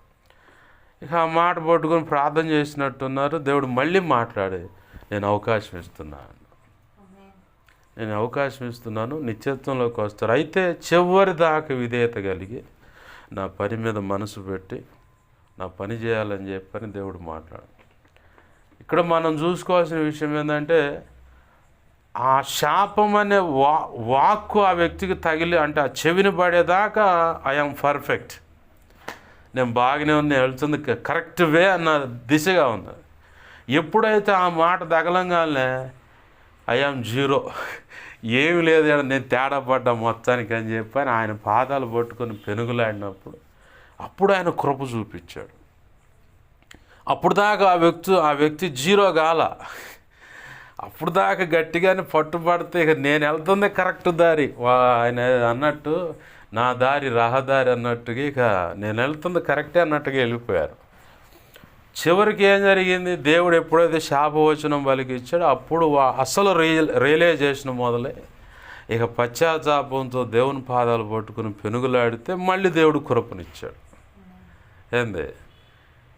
ఇక ఆ మాట పట్టుకొని ప్రార్థన చేసినట్టున్నారు. దేవుడు మళ్ళీ మాట్లాడి నేను అవకాశం ఇస్తున్నాను, నేను అవకాశం ఇస్తున్నాను, నిత్యత్వంలోకి వస్తారు. అయితే చివరి దాకా విధేయత కలిగి నా పని మీద మనసు పెట్టి నా పని చేయాలని చెప్పని దేవుడు మాట్లాడు. ఇక్కడ మనం చూసుకోవాల్సిన విషయం ఏంటంటే ఆ శాపం అనే వాక్కు ఆ వ్యక్తికి తగిలి, అంటే ఆ చెవిని పడేదాకా ఐఎమ్ పర్ఫెక్ట్, నేను బాగానే ఉన్నా, వెళ్తుంది కరెక్ట్ వే అన్న దిశగా ఉంది. ఎప్పుడైతే ఆ మాట తగలంగానే ఐఎమ్ జీరో, ఏమి లేదు, నేను తేడా పడ్డా మొత్తానికి అని చెప్పని ఆయన పాదాలు పట్టుకొని పెనుగులాడినప్పుడు అప్పుడు ఆయన కృప చూపించాడు. అప్పుడు దాకా ఆ వ్యక్తి జీరో గాల, అప్పుడు దాకా గట్టిగానే పట్టుబడితే ఇక నేను వెళ్తుందే కరెక్ట్ దారి, ఆయన అన్నట్టు నా దారి రహదారి అన్నట్టుగా ఇక నేను వెళ్తుంది కరెక్టే అన్నట్టుగా వెళ్ళిపోయారు. చివరికి ఏం జరిగింది, దేవుడు ఎప్పుడైతే శాపవచనం పలికిచ్చాడో అప్పుడు అసలు రియలైజేషన్ మొదలై ఇక పశ్చాత్తాపంతో దేవుని పాదాలు పట్టుకుని పెనుగులాడితే మళ్ళీ దేవుడు కృపనిచ్చాడు. ఏంది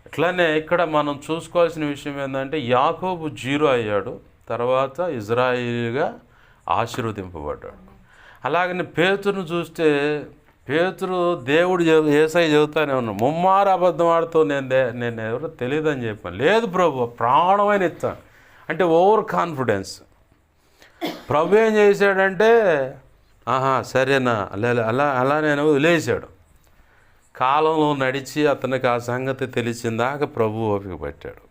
ఇట్లానే ఇక్కడ మనం చూసుకోవాల్సిన విషయం ఏంటంటే యాకోబు జీరో అయ్యాడు, తర్వాత ఇజ్రాయిల్గా ఆశీర్వదింపబడ్డాడు. అలాగని పేతురును చూస్తే పేతురు దేవుడు యేసయ్య చెబుతానే ఉన్నాడు, ముమ్మారు అబద్ధం ఆడుతూ నేను ఎవరో తెలియదని చెప్పాను. లేదు ప్రభు, ప్రాణమైన ఇస్తాను అంటే ఓవర్ కాన్ఫిడెన్స్. ప్రభు ఏం చేశాడంటే సరేనా అలా నేను వదిలేశాడు. కాలంలో నడిచి అతనికి ఆ సంగతి తెలిసిందాక ప్రభు ఓపిక పట్టాడు.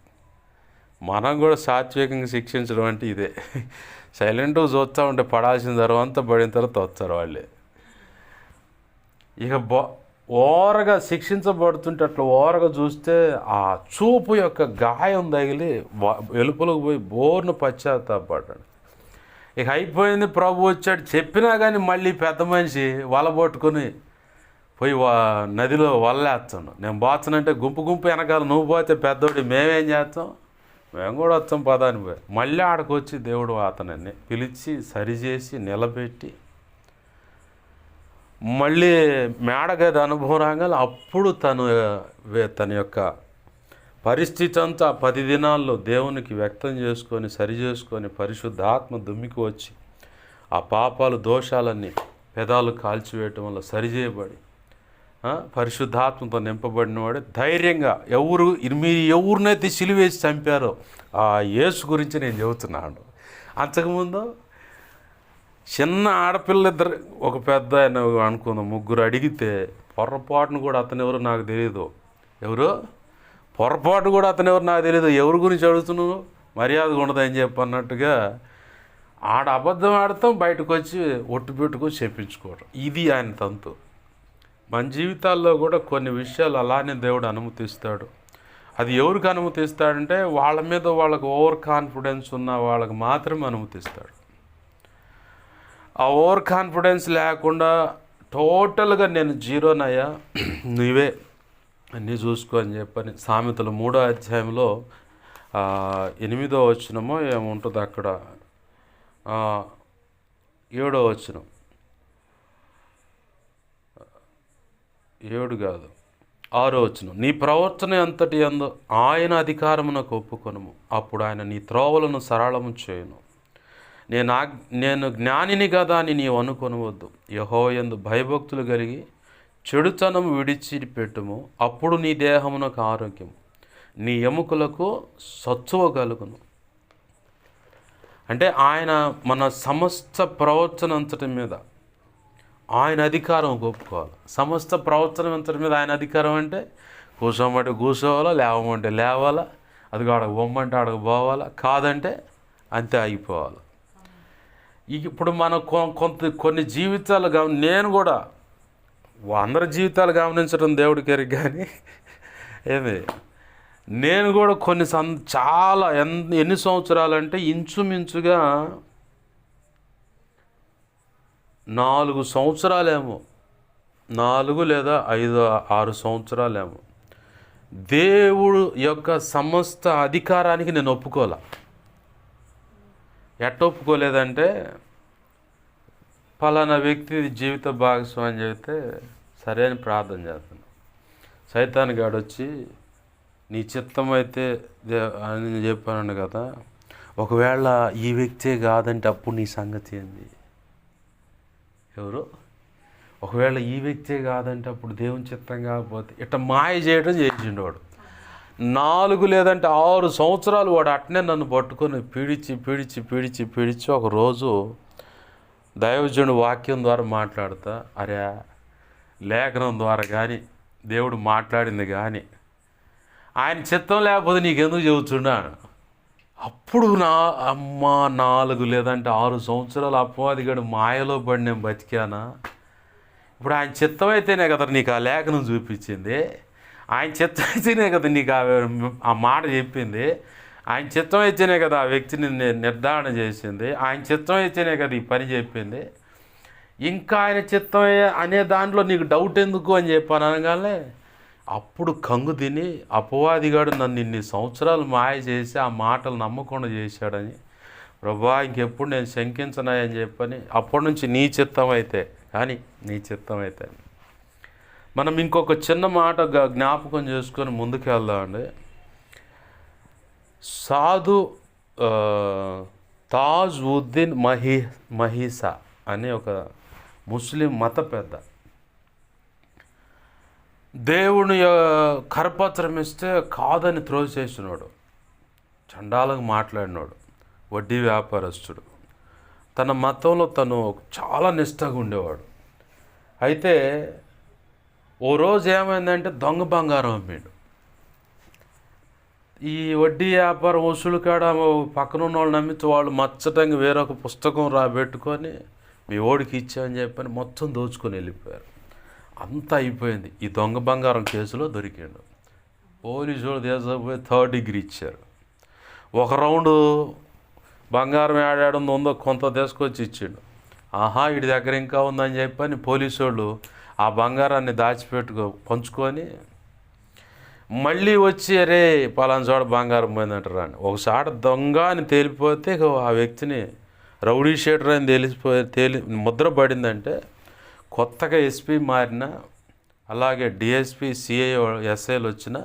మనం కూడా సాత్వికంగా శిక్షించడం అంటే ఇదే, సైలెంట్గా చూస్తూ ఉంటే పడాల్సిన తర్వాత పడిన తర్వాత వస్తారు వాళ్ళే. ఇక ఓరగా శిక్షించబడుతుంటే అట్లా ఓరగా చూస్తే ఆ చూపు యొక్క గాయం తగిలి వెలుపలకు పోయి బోర్ను పశ్చాత్తాపడ్డాడు. ఇక అయిపోయింది, ప్రభు వచ్చాడు. చెప్పినా కానీ మళ్ళీ పెద్ద మనిషి వల పట్టుకొని పోయి నదిలో వల్లేస్తాను, నేను పోతానంటే గుంపు వెనకాల నువ్వు పోతే పెద్దోడి మేమేం చేస్తాం, మేము కూడా వచ్చాం పదాని పోయి. మళ్ళీ ఆడకు వచ్చి దేవుడు అతనని పిలిచి సరిచేసి నిలబెట్టి మళ్ళీ మేడగది అనుభవం రాగానే అప్పుడు తన యొక్క పరిస్థితి అంతా 10 దినాల్లో దేవునికి వ్యక్తం చేసుకొని సరి చేసుకొని పరిశుద్ధాత్మ దుమ్మికి వచ్చి ఆ పాపాలు దోషాలన్నీ పెదాలు కాల్చివేయటం వల్ల సరిచేయబడి పరిశుద్ధాత్మతో నింపబడినవాడే ధైర్యంగా మీరు ఎవరినైతే సిలువేసి చంపారో ఆ యేసు గురించి నేను చెబుతున్నాను. అంతకుముందు చిన్న ఆడపిల్లిద్దరు ఒక పెద్ద ఆయన అనుకుందాం, 3 అడిగితే పొరపాటును కూడా అతను ఎవరో నాకు తెలియదు, పొరపాటు కూడా అతను ఎవరు నాకు తెలియదు, ఎవరి గురించి అడుగుతున్నావు, మర్యాదగా ఉండదని చెప్పి అన్నట్టుగా ఆడ అబద్ధం ఆడతాం, బయటకు వచ్చి ఒట్టు పెట్టుకొని చెప్పించుకోవడం. ఇది ఆయన తంతు. మన జీవితాల్లో కూడా కొన్ని విషయాలు అలానే దేవుడు అనుమతిస్తాడు. అది ఎవరికి అనుమతిస్తాడంటే వాళ్ళ మీద వాళ్ళకు ఓవర్ కాన్ఫిడెన్స్ ఉన్న వాళ్ళకి మాత్రమే అనుమతిస్తాడు. ఆ ఓవర్ కాన్ఫిడెన్స్ లేకుండా టోటల్గా నేను జీరోనయ్యా, నువ్వే అన్నీ చూసుకో అని చెప్పని సామెతలు 3వ అధ్యాయంలో 8వ వచనమో ఏముంటుంది అక్కడ, 7వ వచనం, 7 కాదు 6వ వచనం, నీ ప్రవర్తన అంతటి యందు ఆయన అధికారమునకు ఒప్పుకొనుము, అప్పుడు ఆయన నీ త్రోవలను సరళము చేయును. నేను జ్ఞానిని కదా అని నీవు అనుకొనవద్దు, యెహోవాయందు భయభక్తులు కలిగి చెడుతనం విడిచిపెట్టుము, అప్పుడు నీ దేహమునకు ఆరోగ్యము, నీ ఎముకలకు సత్తువ కలుగును. అంటే ఆయన మన సమస్త ప్రవర్తన అంతటి మీద ఆయన అధికారం ఒప్పుకోవాలి. సమస్త ప్రవర్తన అంతటి మీద ఆయన అధికారం అంటే కూర్చోమంటే కూర్చోవాలా, లేవమంటే లేవాలా, అది ఆడకు బొమ్మంటే ఆడకు పోవాలా, కాదంటే అంతే ఆగిపోవాలి. ఇప్పుడు మనం కొన్ని జీవితాలు నేను కూడా అందరి జీవితాలు గమనించడం దేవుడికి ఎరిగి, కానీ నేను కూడా చాలా ఎన్ని సంవత్సరాలంటే ఇంచుమించుగా 4 సంవత్సరాలేమో, 4 లేదా 5-6 సంవత్సరాలేమో దేవుడు యొక్క సమస్త అధికారానికి నేను ఒప్పుకోలే. ఒప్పుకోలేదంటే పలానా వ్యక్తి జీవిత భాగస్వామి చెబితే సరైన ప్రార్థన చేస్తాను. సైతాన్ గాడు వచ్చి నీ చిత్తం అయితే అని చెప్పాను కదా, ఒకవేళ ఈ వ్యక్తే కాదంటే అప్పుడు నీ సంగతి ఏంది? ఎవరు? ఒకవేళ ఈ వ్యక్తే కాదంటే అప్పుడు దేవుని చిత్తం కాకపోతే ఇట్లా మాయ చేయడం చేసిండు వాడు. 4 లేదంటే 6 సంవత్సరాలు వాడు అట్నే నన్ను పట్టుకొని పీడించి ఒకరోజు దైవజనుడు వాక్యం ద్వారా మాట్లాడుతా, అరే లేఖనం ద్వారా కానీ దేవుడు మాట్లాడింది కానీ ఆయన చిత్తం లేకపోతే నీకెందుకు చెబుతున్నా? అప్పుడు నా అమ్మ 4 లేదంటే 6 సంవత్సరాలు అపవాదిగాడు మాయలో పడి నేను బతికానా? ఇప్పుడు ఆయన చిత్తం అయితేనే కదా నీకు ఆ లేఖనం చూపించింది, ఆయన చిత్తం అయితేనే కదా నీకు ఆ మాట చెప్పింది, ఆయన చిత్తం అయితేనే కదా ఆ వ్యక్తిని నిర్ధారణ చేసింది, ఆయన చిత్తం అయితేనే కదా ఈ పని చెప్పింది. ఇంకా ఆయన చిత్తం అనే దాంట్లో నీకు డౌట్ ఎందుకు అని చెప్పాను అనగానే అప్పుడు కంగు తిని అపవాదిగాడు నన్ను ఇన్ని సంవత్సరాలు మాయ చేసి ఆ మాటలు నమ్మకుండా చేశాడని, ప్రభా ఇంకెప్పుడు నేను శంకించనాయని చెప్పని అప్పటి నుంచి నీ చిత్తం అయితే కానీ నీ చిత్తం అయితే. మనం ఇంకొక చిన్న మాట జ్ఞాపకం చేసుకొని ముందుకు వెళ్దామండి. సాధు తాజ్-ఉద్-దిన్ మహీసా అనే ఒక ముస్లిం మత పెద్ద దేవుని కరపత్రం ఇస్తే కాదని త్రోసేసినాడు, చండాలంగా మాట్లాడినాడు, వడ్డీ వ్యాపారస్తుడు. తన మతంలో తను చాలా నిష్టగా ఉండేవాడు. అయితే ఓ రోజు ఏమైందంటే దొంగ బంగారం అమ్మాడు. ఈ వడ్డీ వ్యాపారం వసూలు కాడ పక్కన ఉన్న వాళ్ళు నమ్మితే వాళ్ళు మచ్చటంగా వేరొక పుస్తకం రాబెట్టుకొని మీ ఓడికి ఇచ్చామని చెప్పని మొత్తం దోచుకొని వెళ్ళిపోయారు. అంతా అయిపోయింది. ఈ దొంగ బంగారం కేసులో దొరికాడు. పోలీసు వాళ్ళు తీసుకుపోయి 3rd డిగ్రీ ఇచ్చారు. ఒక రౌండు బంగారం ఏడాడుందో ఉందో కొంత తీసుకొచ్చి ఇచ్చాడు. ఆహా వీడి దగ్గర ఇంకా ఉందని చెప్పని పోలీసు వాళ్ళు ఆ బంగారాన్ని పంచుకొని మళ్ళీ వచ్చి అరే పలానా చోట బంగారం పోయిందంటారు అని ఒకసారి దొంగ అని తేలిపోతే ఆ వ్యక్తిని రౌడీ షీటర్ అని ముద్ర పడిందంటే కొత్తగా ఎస్పీ మారిన అలాగే డిఎస్పీ సిఐ ఎస్ఐలు వచ్చినా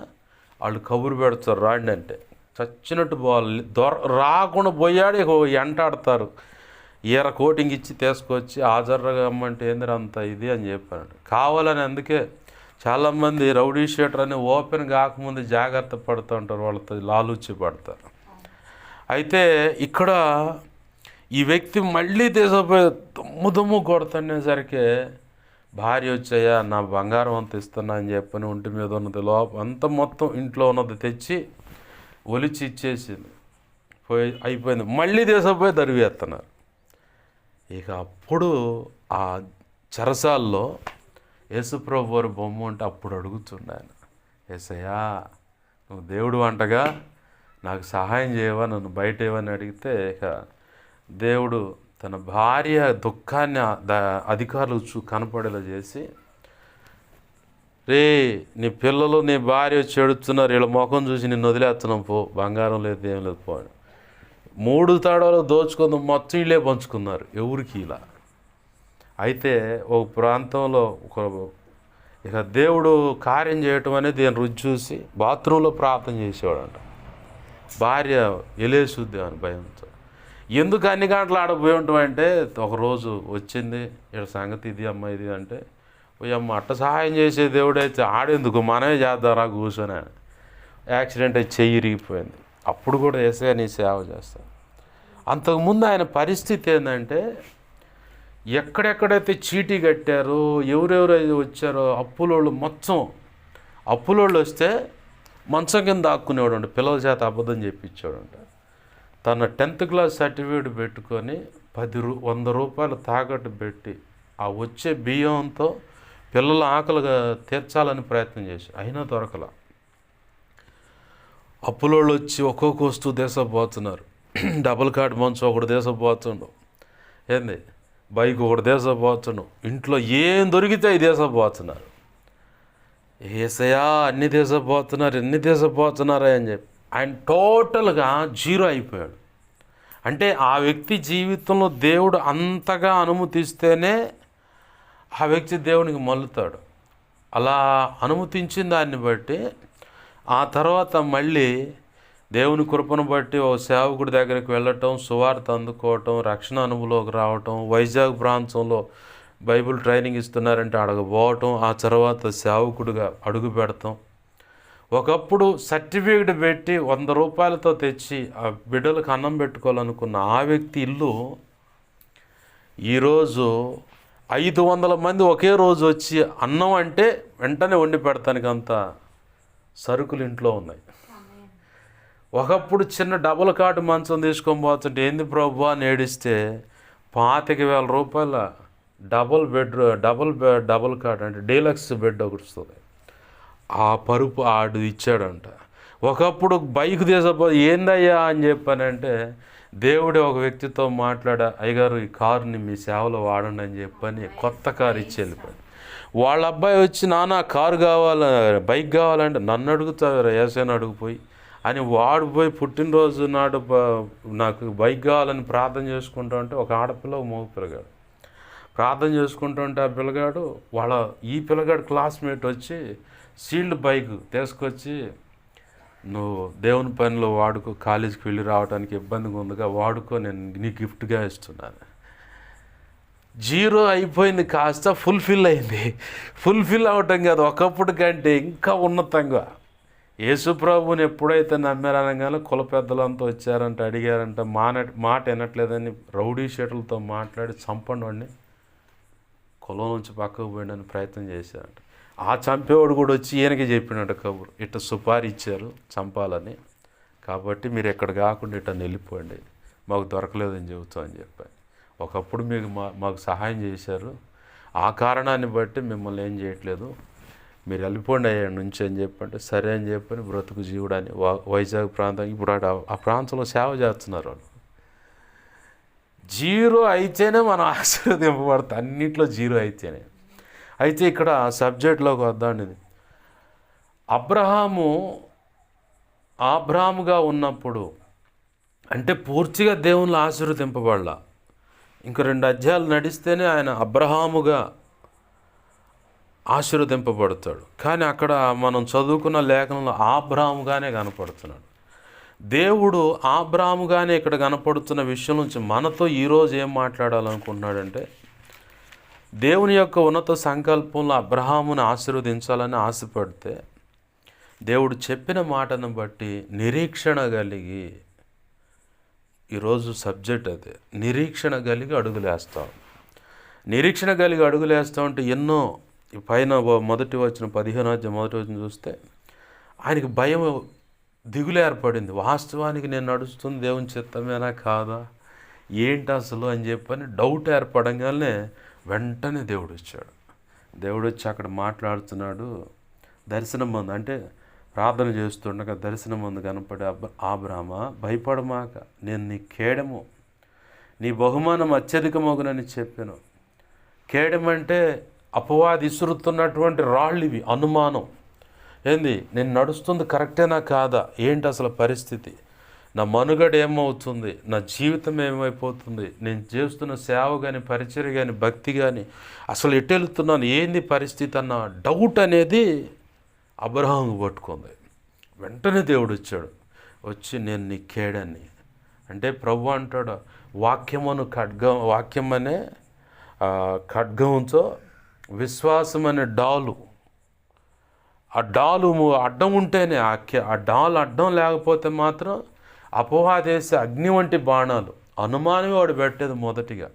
వాళ్ళు కబురు పెడతారు రాండి అంటే చచ్చినట్టు పోవాలి. రాకుండా పోయాడు ఇక ఎంటాడతారు. ఈర కోటింగ్ ఇచ్చి తీసుకొచ్చి హాజరుగా అమ్మంటే ఏంది అంత ఇది అని చెప్పాను. కావాలని అందుకే చాలామంది రౌడీ షీటర్ అని ఓపెన్ కాకముందు జాగ్రత్త పడుతూ ఉంటారు, వాళ్ళతో లాలూచి పడతారు. అయితే ఇక్కడ ఈ వ్యక్తి మళ్ళీ తీసుకుపోయి దుమ్ము కొడుతుండేసరికి భార్య వచ్చాయా నా బంగారం అంత ఇస్తున్నా అని చెప్పని ఒంటి మీద ఉన్నది అంత మొత్తం ఇంట్లో ఉన్నది తెచ్చి ఒలిచి ఇచ్చేసింది. అయిపోయింది. మళ్ళీ తీసుకుపోయి దరివేస్తున్నారు. ఇక అప్పుడు ఆ చెరసాల్లో యేసుప్రభు వారి బొమ్మ ఉంటే అప్పుడు అడుగుతుండే ఆయన, యేసయ్యా నువ్వు దేవుడు అంటగా నాకు సహాయం చేయవా, నన్ను బయట ఏవని అడిగితే ఇక దేవుడు తన భార్య దుఃఖాన్ని అధికారులు కనపడేలా చేసి, రే నీ పిల్లలు నీ భార్య వచ్చి ఎడుతున్నారు, వీళ్ళ ముఖం చూసి నిన్ను వదిలేస్తున్నాం పో, బంగారం లేదు ఏం లేదు పో. 3 తడవలు దోచుకుందాం మొత్తం వీళ్ళే పంచుకున్నారు ఎవరికి ఇలా. అయితే ఒక ప్రాంతంలో ఇక దేవుడు కార్యం చేయటం అనేది దీని రుచి చూసి బాత్రూంలో ప్రార్థన చేసేవాడంట. భార్య ఎలేసుద్ది అని భయంతో. ఎందుకు అన్ని గంటలు ఆడపోయి ఉంటామంటే ఒకరోజు వచ్చింది, ఇక్కడ సంగతి ఇది అమ్మ ఇది అంటే, అమ్మ అట్ట సహాయం చేసే దేవుడైతే ఆడేందుకు మనమే చేద్దారా కూర్చొని. యాక్సిడెంట్ అయి చెయ్యి ఇరిగిపోయింది. అప్పుడు కూడా యేసయ్య నీ సేవ చేస్తాను. అంతకుముందు ఆయన పరిస్థితి ఏంటంటే ఎక్కడెక్కడైతే చీటీ కట్టారో ఎవరెవరైతే వచ్చారో అప్పులోళ్ళు మొత్తం అప్పులోళ్ళు వస్తే మంచం కింద దాక్కునేవాడు, పిల్లల చేత అబద్ధం చెప్పించాడంట. తన 10th క్లాస్ సర్టిఫికేట్ పెట్టుకొని 100 రూపాయలు తాకట్టు పెట్టి ఆ వచ్చే బియ్యంతో పిల్లల ఆకలిగా తీర్చాలని ప్రయత్నం చేసి అయినా దొరకల. అప్పులోళ్ళు వచ్చి ఒక్కొక్క వస్తువు దేశపోతున్నారు. డబుల్ కార్డ్ మంచం ఒకటి దేశపోతుండు, ఏంది బైక్ ఒకటి దేశపోతుండు, ఇంట్లో ఏం దొరికితే అవి దేశపోతున్నారు. యేసయ్యా అన్ని దేశపోతున్నారు ఎన్ని దేశపోతున్నారా అని చెప్పి ఆయన టోటల్గా జీరో అయిపోయాడు. అంటే ఆ వ్యక్తి జీవితంలో దేవుడు అంతగా అనుమతిస్తేనే ఆ వ్యక్తి దేవునికి మల్లుతాడు. అలా అనుమతించిన దాన్ని బట్టి ఆ తర్వాత మళ్ళీ దేవుని కృపను బట్టి ఓ సేవకుడి దగ్గరికి వెళ్ళటం, సువార్త అందుకోవటం, రక్షణ అనుభవంలోకి రావటం, వైజాగ్ ప్రాంతంలో బైబిల్ ట్రైనింగ్ ఇస్తున్నారంటే అక్కడికి పోవటం, ఆ తర్వాత సేవకుడిగా అడుగు పెడతాం. ఒకప్పుడు సర్టిఫికేట్ పెట్టి 100 రూపాయలతో తెచ్చి ఆ బిడ్డలకు అన్నం పెట్టుకోవాలనుకున్న ఆ వ్యక్తి ఇల్లు ఈరోజు 500 మంది ఒకే రోజు వచ్చి అన్నం అంటే వెంటనే వండి పెడతానికి అంత సరుకులు ఇంట్లో ఉన్నాయి. ఒకప్పుడు చిన్న డబుల్ కాట్ మంచం తీసుకొని పోతుంటే ఏంది ప్రభు అని ఏడిస్తే 25,000 రూపాయల డబుల్ కాట్ అంటే డీలక్స్ బెడ్ ఒకటి వస్తుంది, ఆ పరుపు ఆడు ఇచ్చాడంట. ఒకప్పుడు బైక్ తీసపో ఏందయ్యా అని చెప్పానంటే దేవుడే ఒక వ్యక్తితో మాట్లాడా, అయ్యగారు ఈ కారుని మీ సేవలో వాడండి అని చెప్పని కొత్త కారు ఇచ్చి వెళ్ళిపోయాడు. వాళ్ళ అబ్బాయి వచ్చి నాన్న కారు కావాల బైక్ కావాలంటే నన్ను అడుగుతావు ఏసైనా అడుగుపోయి అని వాడు పోయి పుట్టినరోజు నాడు నాకు బైక్ కావాలని ప్రార్థన చేసుకుంటా ఉంటే ఒక ఆడపిల్ల ఒక మగ పిల్లగాడు ప్రార్థన చేసుకుంటూ ఉంటే ఆ పిల్లగాడు ఈ పిల్లగాడు క్లాస్మేట్ వచ్చి సీల్డ్ బైక్ తీసుకొచ్చి నువ్వు దేవుని పనిలో వాడుకో, కాలేజీకి వెళ్ళి రావడానికి ఇబ్బందిగా ఉందిగా వాడుకో, నేను నీ గిఫ్ట్గా ఇస్తున్నాను. 0 అయిపోయింది కాస్త ఫుల్ఫిల్ అయింది. ఫుల్ఫిల్ అవటం కాదు, ఒకప్పుడు కంటే ఇంకా ఉన్నతంగా యేసు ప్రభువుని ఎప్పుడైతే నమ్మారనగానే కుల పెద్దలంతా వచ్చారంట, అడిగారంట, మాట వినట్లేదని రౌడీ షీటలతో మాట్లాడి చంపండి వాడిని, కులం నుంచి పక్కకు పోయడానికి ప్రయత్నం చేశారంట. ఆ చంపేవాడు కూడా వచ్చి ఈయనకి చెప్పినట్ట కబురు, ఇట్ట సుపారీ ఇచ్చారు చంపాలని, కాబట్టి మీరు ఎక్కడ కాకుండా ఇట్లా వెళ్ళిపోండి, మాకు దొరకలేదని చెబుతామని చెప్పాను. ఒకప్పుడు మీకు మాకు సహాయం చేశారు, ఆ కారణాన్ని బట్టి మిమ్మల్ని ఏం చేయట్లేదు, మీరు వెళ్ళిపోండి అయ్యా నుంచి అని చెప్పంటే సరే అని చెప్పని బ్రతుకు జీవుడని వైజాగ్ ప్రాంతం ఇప్పుడు ఆ ప్రాంతంలో సేవ చేస్తున్నారు వాళ్ళు. 0 అయితేనే మనం ఆశీర్వదింపబడతాం, అన్నింటిలో 0 అయితేనే. అయితే ఇక్కడ సబ్జెక్ట్లోకి వద్దాండి. అబ్రహాముగా ఉన్నప్పుడు అంటే పూర్తిగా దేవుళ్ళు ఆశీర్వదింపబడలా, ఇంక 2 అధ్యాయాలు నడిస్తేనే ఆయన అబ్రహాముగా ఆశీర్వదింపబడతాడు. కానీ అక్కడ మనం చదువుకున్న లేఖనంలో అబ్రహాముగానే కనపడుతున్నాడు. దేవుడు అబ్రహాముగానే ఇక్కడ కనపడుతున్న విషయం నుంచి మనతో ఈరోజు ఏం మాట్లాడాలనుకుంటున్నాడంటే, దేవుని యొక్క ఉన్నత సంకల్పంలో అబ్రహామును ఆశీర్వదించాలని ఆశపడితే దేవుడు చెప్పిన మాటను బట్టి నిరీక్షణ కలిగి, ఈరోజు సబ్జెక్ట్ అదే, నిరీక్షణ కలిగి అడుగులేస్తాం. నిరీక్షణ కలిగి అడుగులేస్తామంటే ఎన్నో పైన మొదటి వచ్చిన 15వ అధ్యాయం మొదటి వచ్చిన చూస్తే ఆయనకి భయం దిగులు ఏర్పడింది. వాస్తవానికి నేను నడుస్తుంది దేవుని చిత్తమేనా కాదా ఏంటి అసలు అని చెప్పని డౌట్ ఏర్పడంగానే వెంటనే దేవుడు వచ్చాడు. దేవుడు వచ్చి అక్కడ మాట్లాడుతున్నాడు. దర్శనం ముందు అంటే ప్రార్థన చేస్తుండగా దర్శనం ముందు కనపడే అబ్రామా భయపడమాక, నేను నీ కేడము, నీ బహుమానం అత్యధికమగునని చెప్పాను. కేడెం అంటే అపవాది ఇసురుతున్నటువంటి రాళ్ళు ఇవి, అనుమానం. ఏంది నేను నడుస్తుంది కరెక్టేనా కాదా, ఏంటి అసలు పరిస్థితి, నా మనుగడ ఏమవుతుంది, నా జీవితం ఏమైపోతుంది, నేను చేస్తున్న సేవ కానీ పరిచర్య కానీ భక్తి కానీ అసలు ఎటు వెళ్తున్నాను, ఏంది పరిస్థితి అన్న డౌట్ అనేది అబ్రహాముకు పట్టుకుంది. వెంటనే దేవుడు వచ్చాడు, వచ్చి నేను నీ కేడని అంటే ప్రభు అంటాడు, వాక్యం అనే ఖడ్గంతో విశ్వాసం అనే డాలు, ఆ డాలు అడ్డం ఉంటేనే ఆ డాలు అడ్డం లేకపోతే మాత్రం అపవాదేశే అగ్ని వంటి బాణాలు, అనుమానం వాడు పెట్టేది. మొదటిగా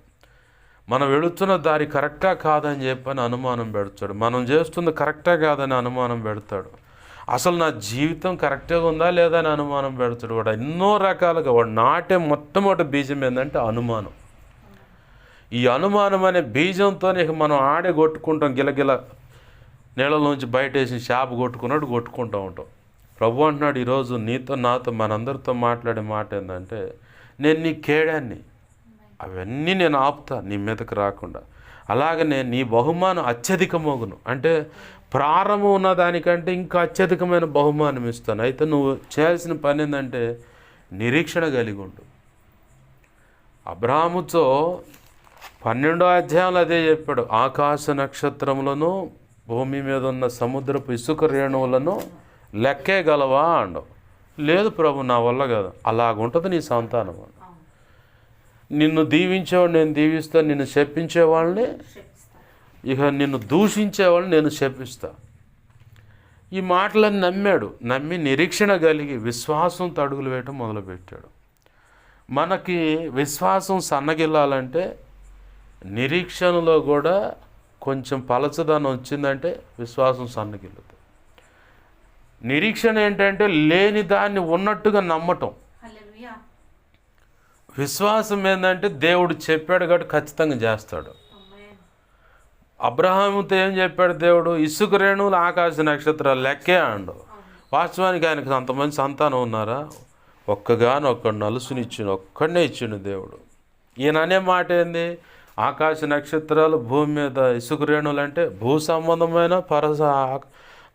మనం వెళుతున్న దారి కరెక్టా కాదని చెప్పని అనుమానం పెడతాడు, మనం చేస్తుంది కరెక్టా కాదని అనుమానం పెడతాడు, అసలు నా జీవితం కరెక్ట్గా ఉందా లేదా అని అనుమానం పెడతాడు. వాడు ఎన్నో రకాలుగా వాడు నాటే మొట్టమొదటి బీజం ఏంటంటే అనుమానం. ఈ అనుమానం అనే బీజంతో మనం ఆడే కొట్టుకుంటాం, గిలగిల నీళ్ళలోంచి బయట వేసి చేప కొట్టుకున్నట్టు కొట్టుకుంటూ ఉంటాం. ప్రభు అంటున్నాడు ఈరోజు నీతో నాతో మనందరితో మాట్లాడే మాట ఏంటంటే, నేను నీ కేడాన్ని, అవన్నీ నేను ఆపుతా నీ మీదకి రాకుండా, అలాగనే నీ బహుమానం అత్యధికమగును అంటే ప్రారంభం ఉన్న దానికంటే ఇంకా అత్యధికమైన బహుమానం ఇస్తాను. అయితే నువ్వు చేయాల్సిన పని ఏంటంటే నిరీక్షణ కలిగి ఉండు. అబ్రాహాముతో 12వ అధ్యాయంలో అదే చెప్పాడు. ఆకాశ నక్షత్రములను భూమి మీద ఉన్న సముద్రపు ఇసుక రేణువులను లెక్కే గలవా అండవు. లేదు ప్రభు, నా వల్ల కాదు. అలాగుంటుంది నీ సంతానం. నిన్ను దీవించేవాడు నేను దీవిస్తాను, నిన్ను శపించేవాళ్ళని, ఇక నిన్ను దూషించేవాళ్ళని నేను శపిస్తా. ఈ మాటలను నమ్మి నిరీక్షణ కలిగి విశ్వాసంతో అడుగులు వేయటం మొదలుపెట్టాడు. మనకి విశ్వాసం సన్నగిల్లాలంటే నిరీక్షణలో కూడా కొంచెం పలచదనం వచ్చిందంటే విశ్వాసం సన్నగిల్లుతుంది. నిరీక్షణ ఏంటంటే లేని దాన్ని ఉన్నట్టుగా నమ్మటం. విశ్వాసం ఏంటంటే దేవుడు చెప్పాడు కాబట్టి ఖచ్చితంగా చేస్తాడు. అబ్రహాముతో ఏం చెప్పాడు దేవుడు? ఇసుక రేణువులు ఆకాశ నక్షత్రాలు లెక్కే అండు. వాస్తవానికి ఆయనకు అంతమంది సంతానం ఉన్నారా? ఒక్కగానొక్క నలుసునిచ్చిండు, ఒక్కడనే ఇచ్చిండు దేవుడు. ఈయన అనే మాట ఏంది? ఆకాశ నక్షత్రాలు భూమి మీద ఇసుక రేణువులు అంటే భూ సంబంధమైన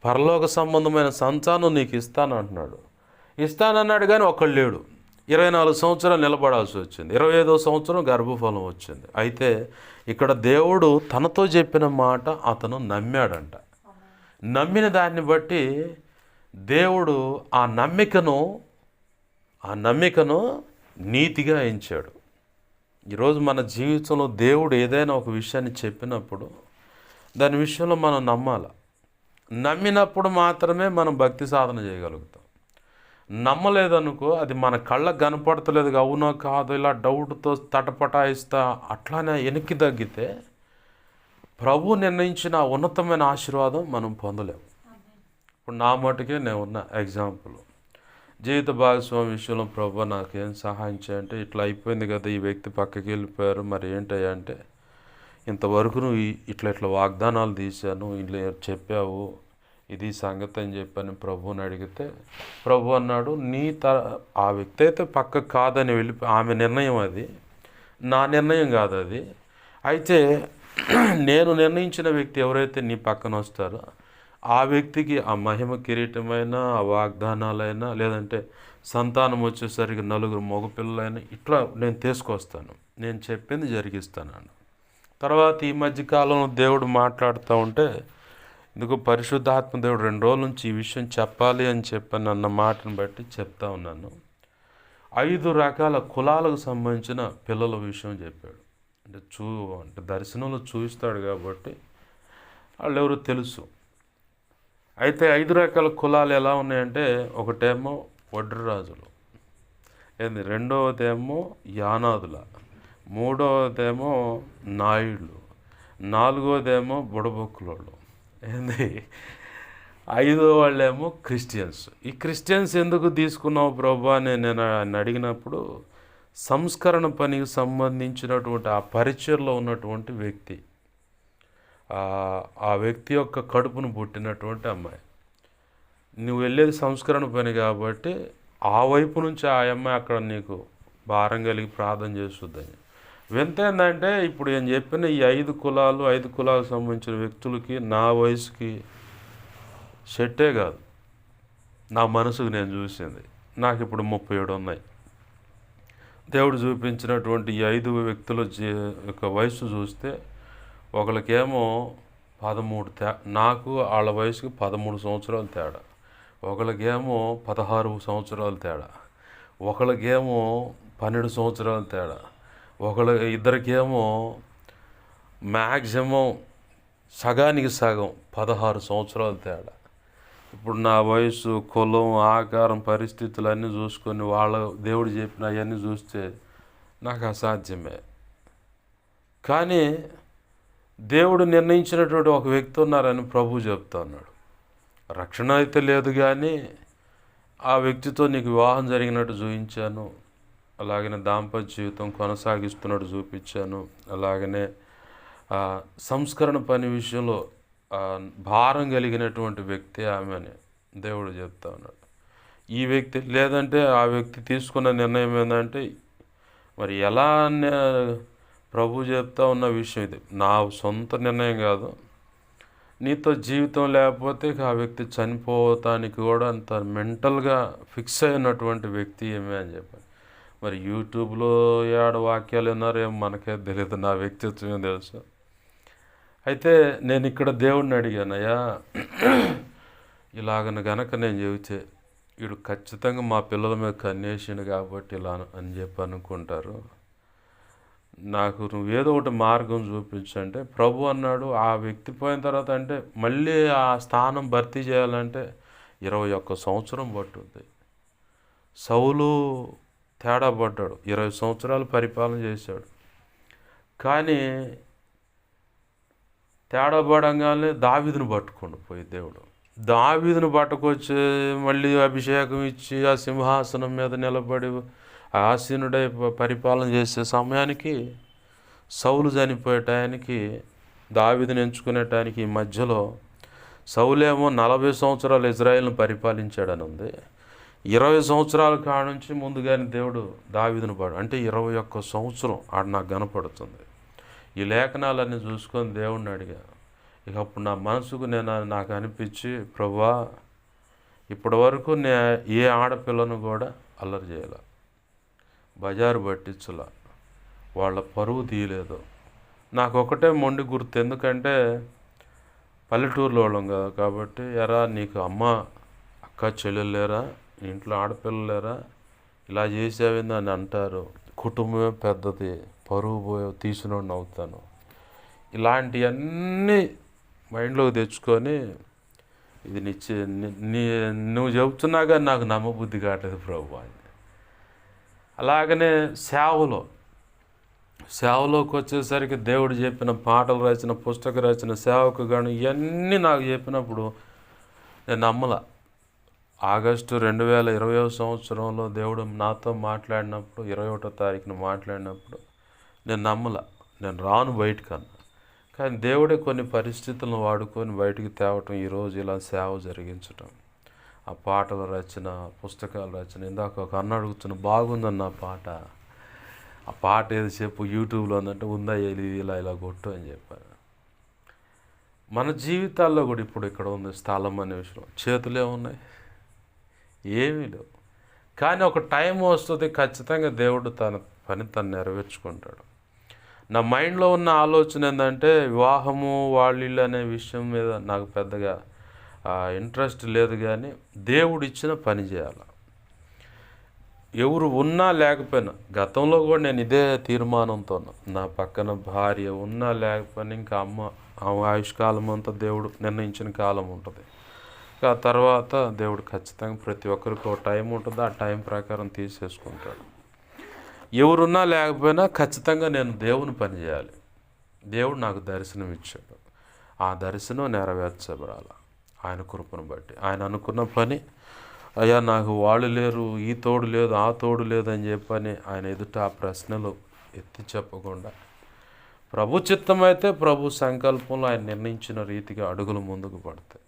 పరలోక సంబంధమైన సంతానం నీకు ఇస్తాను అంటున్నాడు. ఇస్తానన్నాడు కానీ ఒక్కడు లేడు. 24 సంవత్సరాలు నిలబడాల్సి వచ్చింది. 25వ సంవత్సరం గర్భఫలం వచ్చింది. అయితే ఇక్కడ దేవుడు తనతో చెప్పిన మాట అతను నమ్మాడంట. నమ్మిన దాన్ని బట్టి దేవుడు ఆ నమ్మికను నీతిగా ఎంచాడు. ఈరోజు మన జీవితంలో దేవుడు ఏదైనా ఒక విషయాన్ని చెప్పినప్పుడు దాని విషయంలో మనం నమ్మాలి. నమ్మినప్పుడు మాత్రమే మనం భక్తి సాధన చేయగలుగుతాం. నమ్మలేదనుకో, అది మన కళ్ళకు కనపడతలేదు, అవునో కాదు, ఇలా డౌట్తో తటపటాయిస్తా అట్లానే వెనక్కి తగ్గితే ప్రభు నిర్ణయించిన ఉన్నతమైన ఆశీర్వాదం మనం పొందలేము. ఇప్పుడు నా మటుకే నేను ఉన్న ఎగ్జాంపుల్, జీవిత భాగస్వామి విషయంలో ప్రభు నాకేం సహాయం చేయంటే, ఇట్లా అయిపోయింది కదా, ఈ వ్యక్తి పక్కకి వెళ్ళిపోయారు, మరి ఏంటయ్యా అంటే, ఇంతవరకు నువ్వు ఇట్లా వాగ్దానాలు తీశాను, ఇట్లా చెప్పావు, ఇది సంగతి అని చెప్పని ప్రభువుని అడిగితే ప్రభు అన్నాడు, ఆ వ్యక్తి అయితే పక్కకు కాదని ఆమె నిర్ణయం, అది నా నిర్ణయం కాదు. అది అయితే నేను నిర్ణయించిన వ్యక్తి ఎవరైతే నీ పక్కన వస్తారో ఆ వ్యక్తికి ఆ మహిమ కిరీటమైనా, ఆ వాగ్దానాలైనా, లేదంటే సంతానం వచ్చేసరికి 4 మగపిల్లలైనా ఇట్లా నేను తీసుకొస్తాను, నేను చెప్పింది జరిగిస్తాను. తర్వాత ఈ మధ్యకాలంలో దేవుడు మాట్లాడుతూ ఉంటే, ఇందుకు పరిశుద్ధాత్మ దేవుడు 2 రోజుల నుంచి ఈ విషయం చెప్పాలి అని చెప్పని అన్న మాటను బట్టి చెప్తా ఉన్నాను. 5 రకాల కులాలకు సంబంధించిన పిల్లల విషయం చెప్పాడు. అంటే దర్శనంలో చూపిస్తాడు కాబట్టి వాళ్ళు ఎవరు తెలుసు. అయితే 5 రకాల కులాలు ఎలా ఉన్నాయంటే, ఒకటేమో వడ్రు రాజులు, రెండవదేమో యానాదుల, మూడవదేమో నాయుళ్ళు, 4వదేమో బుడబొక్కులోళ్ళు, 5వ వాళ్ళేమో క్రిస్టియన్స్. ఈ క్రిస్టియన్స్ ఎందుకు తీసుకున్నావు ప్రభు అని నేను అడిగినప్పుడు, సంస్కరణ పనికి సంబంధించినటువంటి ఆ పరిచయలో ఉన్నటువంటి వ్యక్తి, ఆ వ్యక్తి యొక్క కడుపును పుట్టినటువంటి అమ్మాయి, నువ్వు వెళ్ళేది సంస్కరణ పని కాబట్టి ఆ వైపు నుంచి ఆ అమ్మాయి అక్కడ నీకు భారం కలిగి ప్రార్థన చేస్తుందని. వింత ఏంటంటే, ఇప్పుడు నేను చెప్పిన ఈ 5 కులాలకు సంబంధించిన వ్యక్తులకి నా వయసుకి సెట్టే కాదు. నా మనసుకు నేను చూసింది, నాకు ఇప్పుడు 37 ఉన్నాయి. దేవుడు చూపించినటువంటి ఈ 5 వ్యక్తుల యొక్క వయసు చూస్తే, ఒకరికేమో 13 నాకు వాళ్ళ వయసుకి 13 సంవత్సరాలు తేడా, ఒకరికేమో 16 సంవత్సరాలు తేడా, ఒకరికేమో 12 సంవత్సరాలు తేడా, ఇద్దరికేమో మ్యాక్సిమం సగానికి సగం 16 సంవత్సరాలు తేడా. ఇప్పుడు నా వయసు, కులం, ఆకారం, పరిస్థితులు అన్నీ చూసుకొని వాళ్ళ దేవుడు చెప్పిన అవన్నీ చూస్తే నాకు అసాధ్యమే. కానీ దేవుడు నిర్ణయించినటువంటి ఒక వ్యక్తి ఉన్నారని ప్రభు చెప్తా ఉన్నాడు. రక్షణ అయితే లేదు, కానీ ఆ వ్యక్తితో నీకు వివాహం జరిగినట్టు చూపించాను, అలాగనే దాంపత్య జీవితం కొనసాగిస్తున్నట్టు చూపించాను, అలాగనే సంస్కరణ పని విషయంలో భారం కలిగినటువంటి వ్యక్తి ఆమె అని దేవుడు చెప్తా ఉన్నాడు. ఈ వ్యక్తి లేదంటే ఆ వ్యక్తి తీసుకున్న నిర్ణయం ఏంటంటే, మరి ఎలా ప్రభు చెప్తా ఉన్న విషయం ఇది, నా సొంత నిర్ణయం కాదు, నీతో జీవితం లేకపోతే ఆ వ్యక్తి చనిపోతానికి కూడా అంత మెంటల్గా ఫిక్స్ అయినటువంటి వ్యక్తి ఏమే అని చెప్పాను. మరి యూట్యూబ్లో ఏడ వాక్యాలు విన్నారేమో మనకే తెలియదు, నా వ్యక్తిత్వమే తెలుసు. అయితే నేను ఇక్కడ దేవుడిని అడిగానయ్యా, ఇలాగను గనక నేను చెబితే వీడు ఖచ్చితంగా మా పిల్లల మీద కన్నేసిండు కాబట్టి ఇలా అని చెప్పి అనుకుంటారు, నాకు నువ్వేదో ఒకటి మార్గం చూపించంటే ప్రభు అన్నాడు. ఆ వ్యక్తి పోయిన తర్వాత అంటే మళ్ళీ ఆ స్థానం భర్తీ చేయాలంటే 21 సంవత్సరం పట్టుద్ది. సౌలు తేడా పడ్డాడు, 20 సంవత్సరాలు పరిపాలన చేశాడు. కానీ తేడా పడంగానే దావీదును పట్టుకోండి పోయి దేవుడు. దావీదును పట్టుకొచ్చి మళ్ళీ అభిషేకం ఇచ్చి ఆ సింహాసనం మీద నిలబడి ఆసీనుడై పరిపాలన చేసే సమయానికి, సౌలు చనిపోయే టయానికి, దావీదుని ఎంచుకునే టయానికి ఈ మధ్యలో సౌలేమో 40 సంవత్సరాలు ఇజ్రాయేల్ను పరిపాలించాడని ఉంది. 20 సంవత్సరాల కాడ నుంచి ముందుగానే దేవుడు దావీదును అంటే 21 సంవత్సరం ఆడ నాకు కనపడుతుంది. ఈ లేఖనాలన్నీ చూసుకొని దేవుడిని అడిగా. ఇక అప్పుడు నా మనసుకు నాకు అనిపించి, ప్రభువా ఇప్పటి వరకు ఏ ఆడపిల్లను కూడా అల్లరి చేయాల, బజారు పట్టించలా, వాళ్ళ పరువు తీయలేదు. నాకు ఒకటే మొండి గుర్తు, ఎందుకంటే పల్లెటూరులో వాళ్ళం కదా కాబట్టి, ఎరా నీకు అమ్మ అక్క చెల్లెలు లేరా, ఇంట్లో ఆడపిల్లలు లేరా, ఇలా చేసావింది అని అంటారు, కుటుంబమే పెద్దది, పరువు పోయే తీసినోడిని అవుతాను, ఇలాంటివన్నీ మైండ్లోకి తెచ్చుకొని ఇది నువ్వు చెబుతున్నా కానీ నాకు నమ్మబుద్ధి కావట్లేదు ప్రభు అని. అలాగనే సేవలోకి వచ్చేసరికి దేవుడు చెప్పిన పాటలు రాసిన, పుస్తక రచన, సేవకు గాను ఇవన్నీ నాకు చెప్పినప్పుడు నేను నమ్మల. ఆగస్టు 2020 సంవత్సరంలో దేవుడు నాతో మాట్లాడినప్పుడు, 21వ తారీఖున మాట్లాడినప్పుడు నేను నమ్మల, నేను రాను బయటకన్నా. కానీ దేవుడే కొన్ని పరిస్థితులను వాడుకొని బయటికి తేవటం, ఈరోజు ఇలా సేవ జరిగించటం, ఆ పాటల రచన, పుస్తకాల రచన. ఇందాక ఒక అన్న అడుగుతున్న, బాగుందన్న పాట, ఆ పాట ఏది చెప్పు యూట్యూబ్లో ఉందంటే, ఉందా ఇలా కొట్టు అని చెప్పాను. మన జీవితాల్లో కూడా ఇప్పుడు ఇక్కడ ఉంది స్థలం అనే విషయం, చేతులే ఉన్నాయి, ఏమీ లేవు. కానీ ఒక టైం వస్తుంది, ఖచ్చితంగా దేవుడు తన పని తను నెరవేర్చుకుంటాడు. నా మైండ్లో ఉన్న ఆలోచన ఏంటంటే, వివాహము వాళ్ళు అనే విషయం మీద నాకు పెద్దగా ఇంట్రెస్ట్ లేదు, కానీ దేవుడు ఇచ్చిన పని చేయాలి. ఎవరు ఉన్నా లేకపోయినా, గతంలో కూడా నేను ఇదే తీర్మానంతో ఉన్నా, నా పక్కన భార్య ఉన్నా లేకపోయినా, ఇంకా ఆమె ఆయుష్కాలం అంతా దేవుడు నిర్ణయించిన కాలం ఉంటుంది. ఆ తర్వాత దేవుడు ఖచ్చితంగా ప్రతి ఒక్కరికి ఒక టైం ఉంటుంది, ఆ టైం ప్రకారం తీసేసుకుంటాడు. ఎవరున్నా లేకపోయినా ఖచ్చితంగా నేను దేవుని పని చేయాలి. దేవుడు నాకు దర్శనం ఇచ్చాడు, ఆ దర్శనం నెరవేర్చబడాలి ఆయన కృపను బట్టి. ఆయన అనుకున్న పని, అయ్యా నాకు వాళ్ళు లేరు, ఈ తోడు లేదు, ఆ తోడు లేదు అని చెప్పని ఆయన ఎదుట ఆ ప్రశ్నలు ఎత్తి చెప్పకుండా, ప్రభు చిత్తమైతే ప్రభు సంకల్పంలో ఆయన నిర్ణయించిన రీతిగా అడుగులు ముందుకు పడతాయి.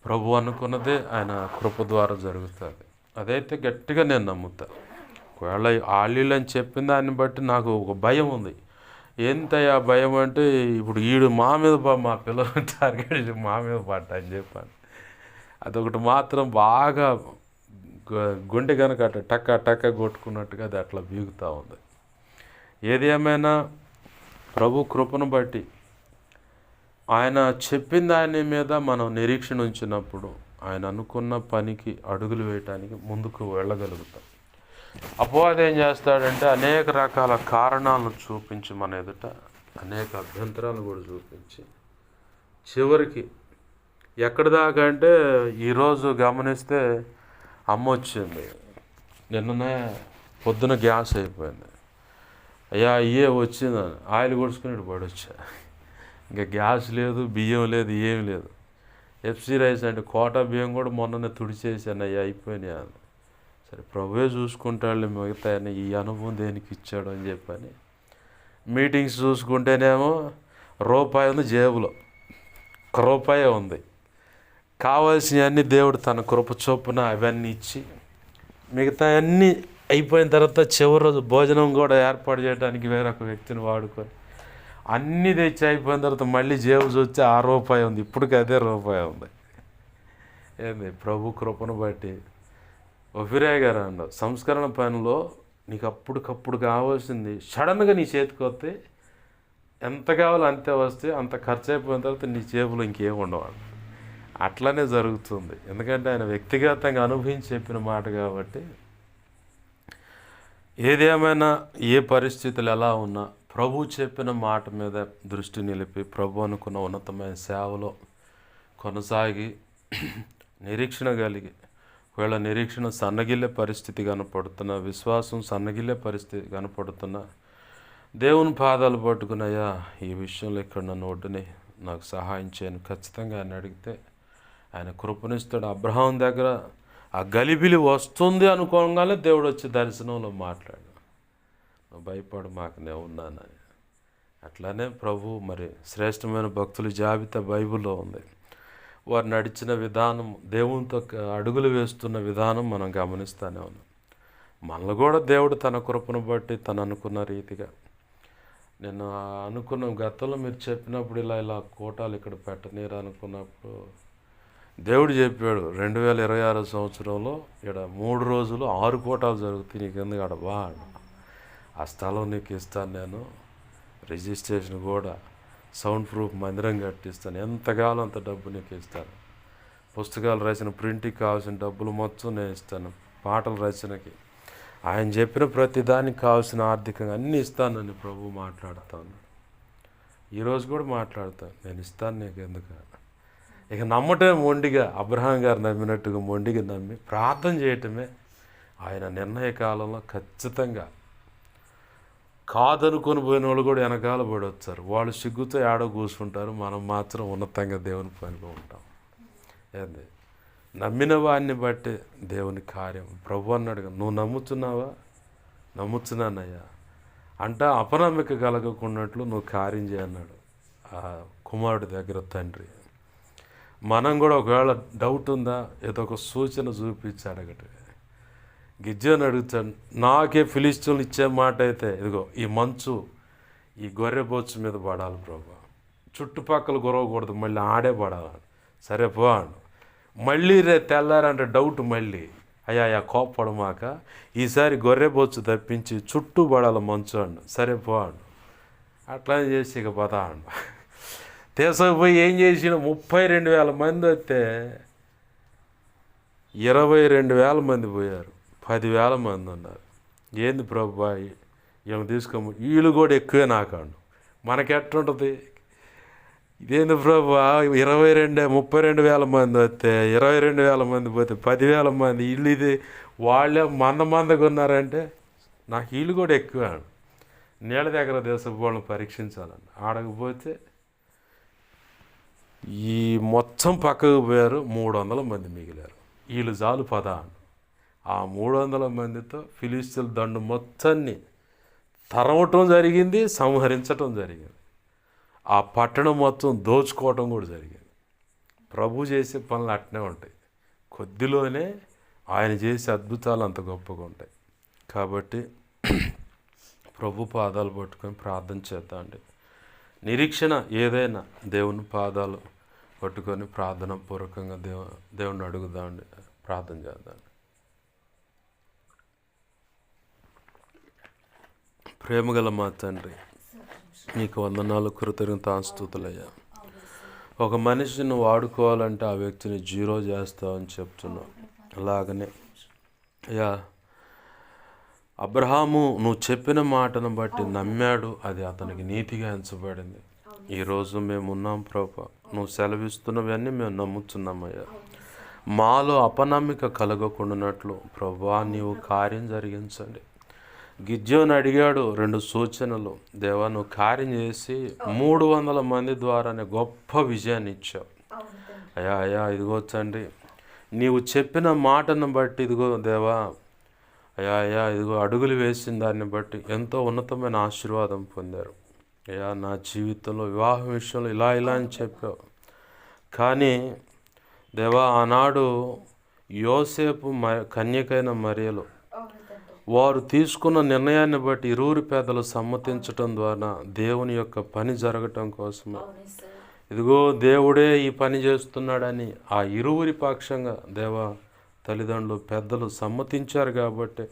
ప్రభు అనుకున్నదే ఆయన కృప ద్వారా జరుగుతుంది. అదైతే గట్టిగా నేను నమ్ముతాను. ఒకవేళ ఆలీలని చెప్పిన దాన్ని బట్టి నాకు ఒక భయం ఉంది. ఏంటయ్యా భయం అంటే, ఇప్పుడు ఈడు మా పిల్లలు టార్గెట్ మా మీద పడ్డా అని చెప్పాను. అదొకటి మాత్రం బాగా గుండె కనుక అట్లా టక్క కొట్టుకున్నట్టుగా అది అట్లా బీగుతూ ఉంది. ఏది ఏమైనా ప్రభు కృపను బట్టి ఆయన చెప్పిన దాని మీద మనం నిరీక్షణ ఉంచినప్పుడు, ఆయన అనుకున్న పనికి అడుగులు వేయటానికి ముందుకు వెళ్ళగలుగుతాం. అపవాది ఏం చేస్తాడంటే, అనేక రకాల కారణాలను చూపించి మన ఎదుట అనేక అభ్యంతరాలు కూడా చూపించి, చివరికి ఎక్కడి దాకా అంటే, ఈరోజు గమనిస్తే అమ్మ వచ్చింది, నిన్ననే పొద్దున గ్యాస్ అయిపోయింది, అయ్యా అయ్యే వచ్చిందని ఆయిల్ కొడుచుకుని పడొచ్చా, ఇంకా గ్యాస్ లేదు, బియ్యం లేదు, ఏం లేదు. ఎఫ్సీ రైస్ అంటే కోటా బియ్యం కూడా మొన్ననే తుడిచేసాను, అయ్యా అయిపోయినాయి అని. సరే ప్రభువే చూసుకుంటాడు మిగతా, ఈ అనుభవం దేనికి ఇచ్చాడు అని చెప్పని మీటింగ్స్ చూసుకుంటేనేమో రూపాయి ఉంది జేబులో, రూపాయే ఉంది. కావాల్సినవన్నీ దేవుడు తన కృప చొప్పున అవన్నీ ఇచ్చి, మిగతా అన్నీ అయిపోయిన తర్వాత చివరి రోజు భోజనం కూడా ఏర్పాటు చేయడానికి వేరొక వ్యక్తిని వాడుకొని అన్నీ తెచ్చి అయిపోయిన తర్వాత మళ్ళీ జేబు చూస్తే ఆ రూపాయి ఉంది, ఇప్పటికి అదే రూపాయి ఉంది. ఏంది ప్రభు కృపను బట్టి ఒఫిరే గారు అన్నారు, సంస్కరణ పనిలో నీకు అప్పటికప్పుడు కావాల్సింది సడన్గా నీ చేతికి వస్తే ఎంత కావాలో అంతే వస్తే అంత ఖర్చు అయిపోయిన తర్వాత నీ జేబులో ఇంకేం ఉండవు. అట్లనే జరుగుతుంది. ఎందుకంటే ఆయన వ్యక్తిగతంగా అనుభవించి చెప్పిన మాట కాబట్టి. ఏదేమైనా ఏ పరిస్థితులు ఎలా ఉన్నా ప్రభు చెప్పిన మాట మీద దృష్టి నిలిపి ప్రభు అనుకున్న ఉన్నతమైన సేవలో కొనసాగి నిరీక్షణ కలిగి, ఒకవేళ నిరీక్షణ సన్నగిల్లే పరిస్థితి కనపడుతున్న, విశ్వాసం సన్నగిల్లే పరిస్థితి కనపడుతున్న, దేవుని పాదాలు పట్టుకున్నాయా ఈ విషయంలో ఇక్కడ నన్ను ఒడ్డుని నాకు సహాయం చేయను ఖచ్చితంగా ఆయన అడిగితే ఆయన కృపణిస్తాడు. అబ్రహాం దగ్గర ఆ గలిబిలి వస్తుంది అనుకోగానే దేవుడు వచ్చి దర్శనంలో మాట్లాడు, నువ్వు భయపడు మాకు నేను ఉన్నానని. అట్లానే ప్రభు మరి శ్రేష్టమైన భక్తుల జాబితా బైబిల్లో ఉంది. వారు నడిచిన విధానం, దేవునితో అడుగులు వేస్తున్న విధానం మనం గమనిస్తూనే ఉన్నాం. మనల్ని కూడా దేవుడు తన కృపను బట్టి తను అనుకున్న రీతిగా, నేను అనుకున్న గతంలో మీరు చెప్పినప్పుడు ఇలా కోటాలు ఇక్కడ పెట్టనీరు అనుకున్నప్పుడు దేవుడు చెప్పాడు 2026 సంవత్సరంలో ఇక్కడ 3 రోజులు 6 కోటాలు జరుగుతాయి, నీకు ఎందుకు ఆడ బా, ఆ స్థలం నీకు ఇస్తాను, నేను రిజిస్ట్రేషన్ కూడా సౌండ్ ప్రూఫ్ మందిరం కట్టిస్తాను, ఎంతకాలం అంత డబ్బు నీకు ఇస్తాను, పుస్తకాలు రాసిన ప్రింట్కి కావాల్సిన డబ్బులు మొత్తం నేను ఇస్తాను, పాటల రచనకి ఆయన చెప్పిన ప్రతి దానికి కావాల్సిన ఆర్థికంగా అన్నీ ఇస్తానని ప్రభు మాట్లాడుతాను. ఈరోజు కూడా మాట్లాడతాను, నేను ఇస్తాను నీకు ఎందుకు. ఇక నమ్మటమే మొండిగా, అబ్రహాం గారు నమ్మినట్టుగా మొండిగా నమ్మి ప్రార్థన చేయటమే ఆయన నిర్ణయ కాలంలో ఖచ్చితంగా. కాదనుకొని పోయిన వాళ్ళు కూడా వెనకాల పడి వచ్చారు, వాళ్ళు సిగ్గుతో ఏడో కూర్చుంటారు, మనం మాత్రం ఉన్నతంగా దేవుని పనిలో ఉంటాం. ఏంది నమ్మిన వాడిని బట్టి దేవుని కార్యం. ప్రభు అన్నాడు, నువ్వు నమ్ముతున్నావా? నమ్ముతున్నానయ్యా అంట, అపనమ్మిక కలగకున్నట్లు నువ్వు కార్యం చేయన్నాడు ఆ కుమారుడి దగ్గర తండ్రి. మనం కూడా ఒకవేళ డౌట్ ఉందా, ఏదో ఒక సూచన చూపించి అడగటం. గిజ్జని అడుగుతాడు, నాకే ఫిలిస్తీన్లు ఇచ్చే మాట అయితే ఇదిగో ఈ మంచు ఈ గొర్రె బొచ్చు మీద పడాలి ప్రభు, చుట్టుపక్కల గొరవకూడదు, మళ్ళీ ఆడే పడాలి. సరే పో అను. మళ్ళీ తెల్లారంటే డౌట్, మళ్ళీ అయ్యా కోప్పడమాక, ఈసారి గొర్రె బొచ్చు తప్పించి చుట్టూ పడాలి మంచు అను. సరే పో అను. అట్లా చేసి ఇక పదా అను. తీసుకుపోయి ఏం చేసిన 32,000 మంది వస్తే 22,000 మంది పోయారు, 10,000 మంది ఉన్నారు. ఏంది ప్రభు ఏమో తీసుకోము, వీళ్ళు కూడా ఎక్కువే నాకాడు, మనకెట్టుంటుంది. ఇదేంది ప్రభు 32,000 మంది వస్తే 22,000 మంది పోతే 10,000 మంది, వీళ్ళు ఇది వాళ్ళే మందగా ఉన్నారంటే నాకు వీళ్ళు కూడా ఎక్కువ. నీళ్ళ దగ్గర దేశపోళ్ళని పరీక్షించాలండి, ఆడకపోతే ఈ మొత్తం పక్కకు పోయారు, 300 మంది మిగిలారు. వీళ్ళు చాలు పద. ఆ 300 మందితో ఫిలిస్తీన్ల దండు మొత్తాన్ని తరమటం జరిగింది, సంహరించటం జరిగింది. ఆ పట్టణం మొత్తం దోచుకోవటం కూడా జరిగింది. ప్రభు చేసే పనులు అట్నే ఉంటాయి, కొద్దిలోనే ఆయన చేసే అద్భుతాలు అంత గొప్పగా ఉంటాయి. కాబట్టి ప్రభు పాదాలు పట్టుకొని ప్రార్థన చేద్దామండి. నిరీక్షణ ఏదైనా దేవుని పాదాలు పట్టుకొని ప్రార్థన పూర్వకంగా దేవుణ్ణి అడుగుదామండి, ప్రార్థన చేద్దాం. ప్రేమగల మా తండ్రి, నీకు వందనాలు, కృతజ్ఞతాస్తుతులయ్యా. ఒక మనిషిని వాడుకోవాలంటే ఆ వ్యక్తిని 0 చేస్తావని చెప్తున్నావు. అలాగనే అయ్యా అబ్రహాము నువ్వు చెప్పిన మాటను బట్టి నమ్మాడు, అది అతనికి నీతిగా ఎంచబడింది. ఈరోజు మేము ఉన్నాం ప్రభా, నువ్వు సెలవిస్తున్నవన్నీ మేము నమ్ముతున్నామయ్యా. మాలో అపనమ్మిక కలగకుండానట్లు ప్రభా నీవు కార్యం జరిగించండి. గిద్యోని అడిగాడు 2 సూచనలు, దేవా నువ్వు కార్యం చేసి 300 మంది ద్వారానే గొప్ప విజయాన్ని ఇచ్చావు. అయ్యా ఇదిగో తండ్రి, నీవు చెప్పిన మాటను బట్టి ఇదిగో దేవా, అయ్యా ఇదిగో అడుగులు వేసిన దాన్ని బట్టి ఎంతో ఉన్నతమైన ఆశీర్వాదం పొందారు. అయ్యా నా జీవితంలో వివాహం విషయంలో ఇలా అని చెప్పావు. కానీ దేవా ఆనాడు యోసేపు కన్యకైన మరియలు వారు తీసుకున్న నిర్ణయాన్ని బట్టి ఇరువురు పేదలు సమ్మతించటం ద్వారా దేవుని యొక్క పని జరగటం కోసమే ఇదిగో దేవుడే ఈ పని చేస్తున్నాడని ఆ ఇరువురి పక్షంగా దేవా తల్లిదండ్రులు పెద్దలు సమ్మతించారు కాబట్టి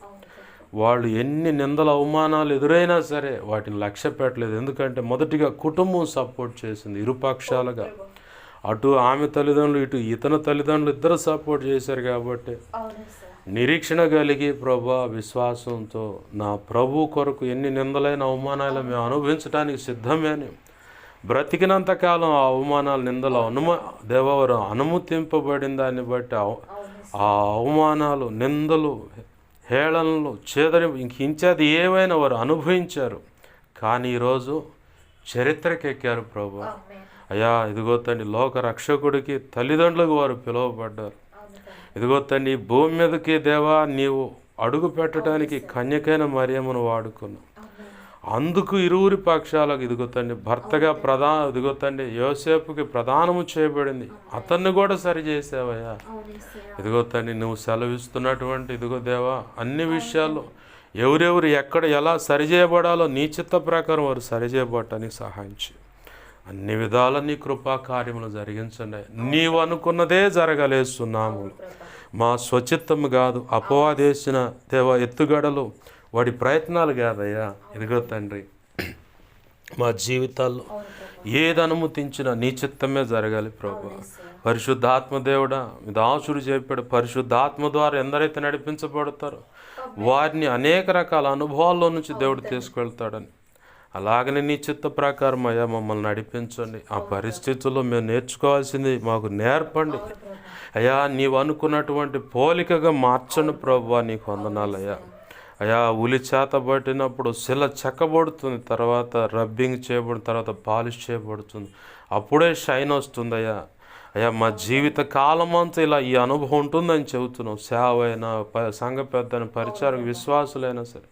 వాళ్ళు ఎన్ని నిందల అవమానాలు ఎదురైనా సరే వాటిని లక్ష్య పెట్టలేదు. ఎందుకంటే మొదటిగా కుటుంబం సపోర్ట్ చేసింది ఇరుపక్షాలుగా. అటు ఆమె తల్లిదండ్రులు ఇటు ఇతని తల్లిదండ్రులు ఇద్దరు సపోర్ట్ చేశారు కాబట్టి నిరీక్షణ కలిగి ప్రభా విశ్వాసంతో నా ప్రభు కొరకు ఎన్ని నిందలైన అవమానాలు మేము అనుభవించడానికి సిద్ధమే అని బ్రతికినంత కాలం ఆ అవమానాలు నిందలు దేవవారు అనుమతింపబడిన దాన్ని బట్టి ఆ అవమానాలు నిందలు హేళనలు ఇంకించేది ఏవైనా వారు అనుభవించారు. కానీ ఈరోజు చరిత్రకెక్కారు ప్రభా. అయ్యా ఇదిగో తండ్రి లోక రక్షకుడికి తల్లిదండ్రులకు వారు పిలువబడ్డారు. ఇదిగో తండ్రి భూమి మీదకి దేవా నీవు అడుగు పెట్టడానికి కన్యకైన మరియమ్మను వాడుకున్నావు. అందుకు ఇరువురి పక్షాలకు ఇదిగో తండ్రి భర్తగా ఇదిగో తండ్రి యోసేపుకి ప్రదానము చేయబడింది. అతన్ని కూడా సరిచేసావయ్యా. ఇదిగో తండ్రి నువ్వు సెలవిస్తున్నటువంటి ఇదిగో దేవా అన్ని విషయాల్లో ఎవరెవరు ఎక్కడ ఎలా సరిచేయబడాలో నీ చిత్త ప్రకారం వారు సరిచేయబడటానికి సహాయం చేయి. అన్ని విధాల నీ కృపా కార్యములు జరిగించండి. నీవు అనుకున్నదే జరగలేస్తున్నాము. మా స్వచిత్తము కాదు, అపవాదేసిన దేవ ఎత్తుగడలు వాడి ప్రయత్నాలు కాదయ్యా. ఇదిగో తండ్రి మా జీవితాల్లో ఏది అనుమతించినా నీ చిత్తమే జరగాలి ప్రభు. పరిశుద్ధాత్మ దేవుడా దాసుడు చెప్పాడు, పరిశుద్ధాత్మ ద్వారా ఎందరైతే నడిపించబడతారో వారిని అనేక రకాల అనుభవాల్లో నుంచి దేవుడు తీసుకెళ్తాడని. అలాగనే నీ చిత్త ప్రకారం అయ్యా మమ్మల్ని నడిపించండి. ఆ పరిస్థితుల్లో మేము నేర్చుకోవాల్సింది మాకు నేర్పండి అయ్యా. నీవు అనుకున్నటువంటి పోలికగా మార్చండి ప్రభువా. నీకు వందనాలయ్యా. అయ్యా ఉలి చేత పట్టినప్పుడు శిల చెక్కబడుతుంది, తర్వాత రబ్బింగ్ చేయబడిన తర్వాత పాలిష్ చేయబడుతుంది, అప్పుడే షైన్ వస్తుంది అయ్యా. అయ్యా మా జీవిత కాలం అంతా ఇలా ఈ అనుభవం ఉంటుందని చెబుతున్నాం. సేవ అయినా సంఘ పెద్దని పరిచారక విశ్వాసులైనా సరే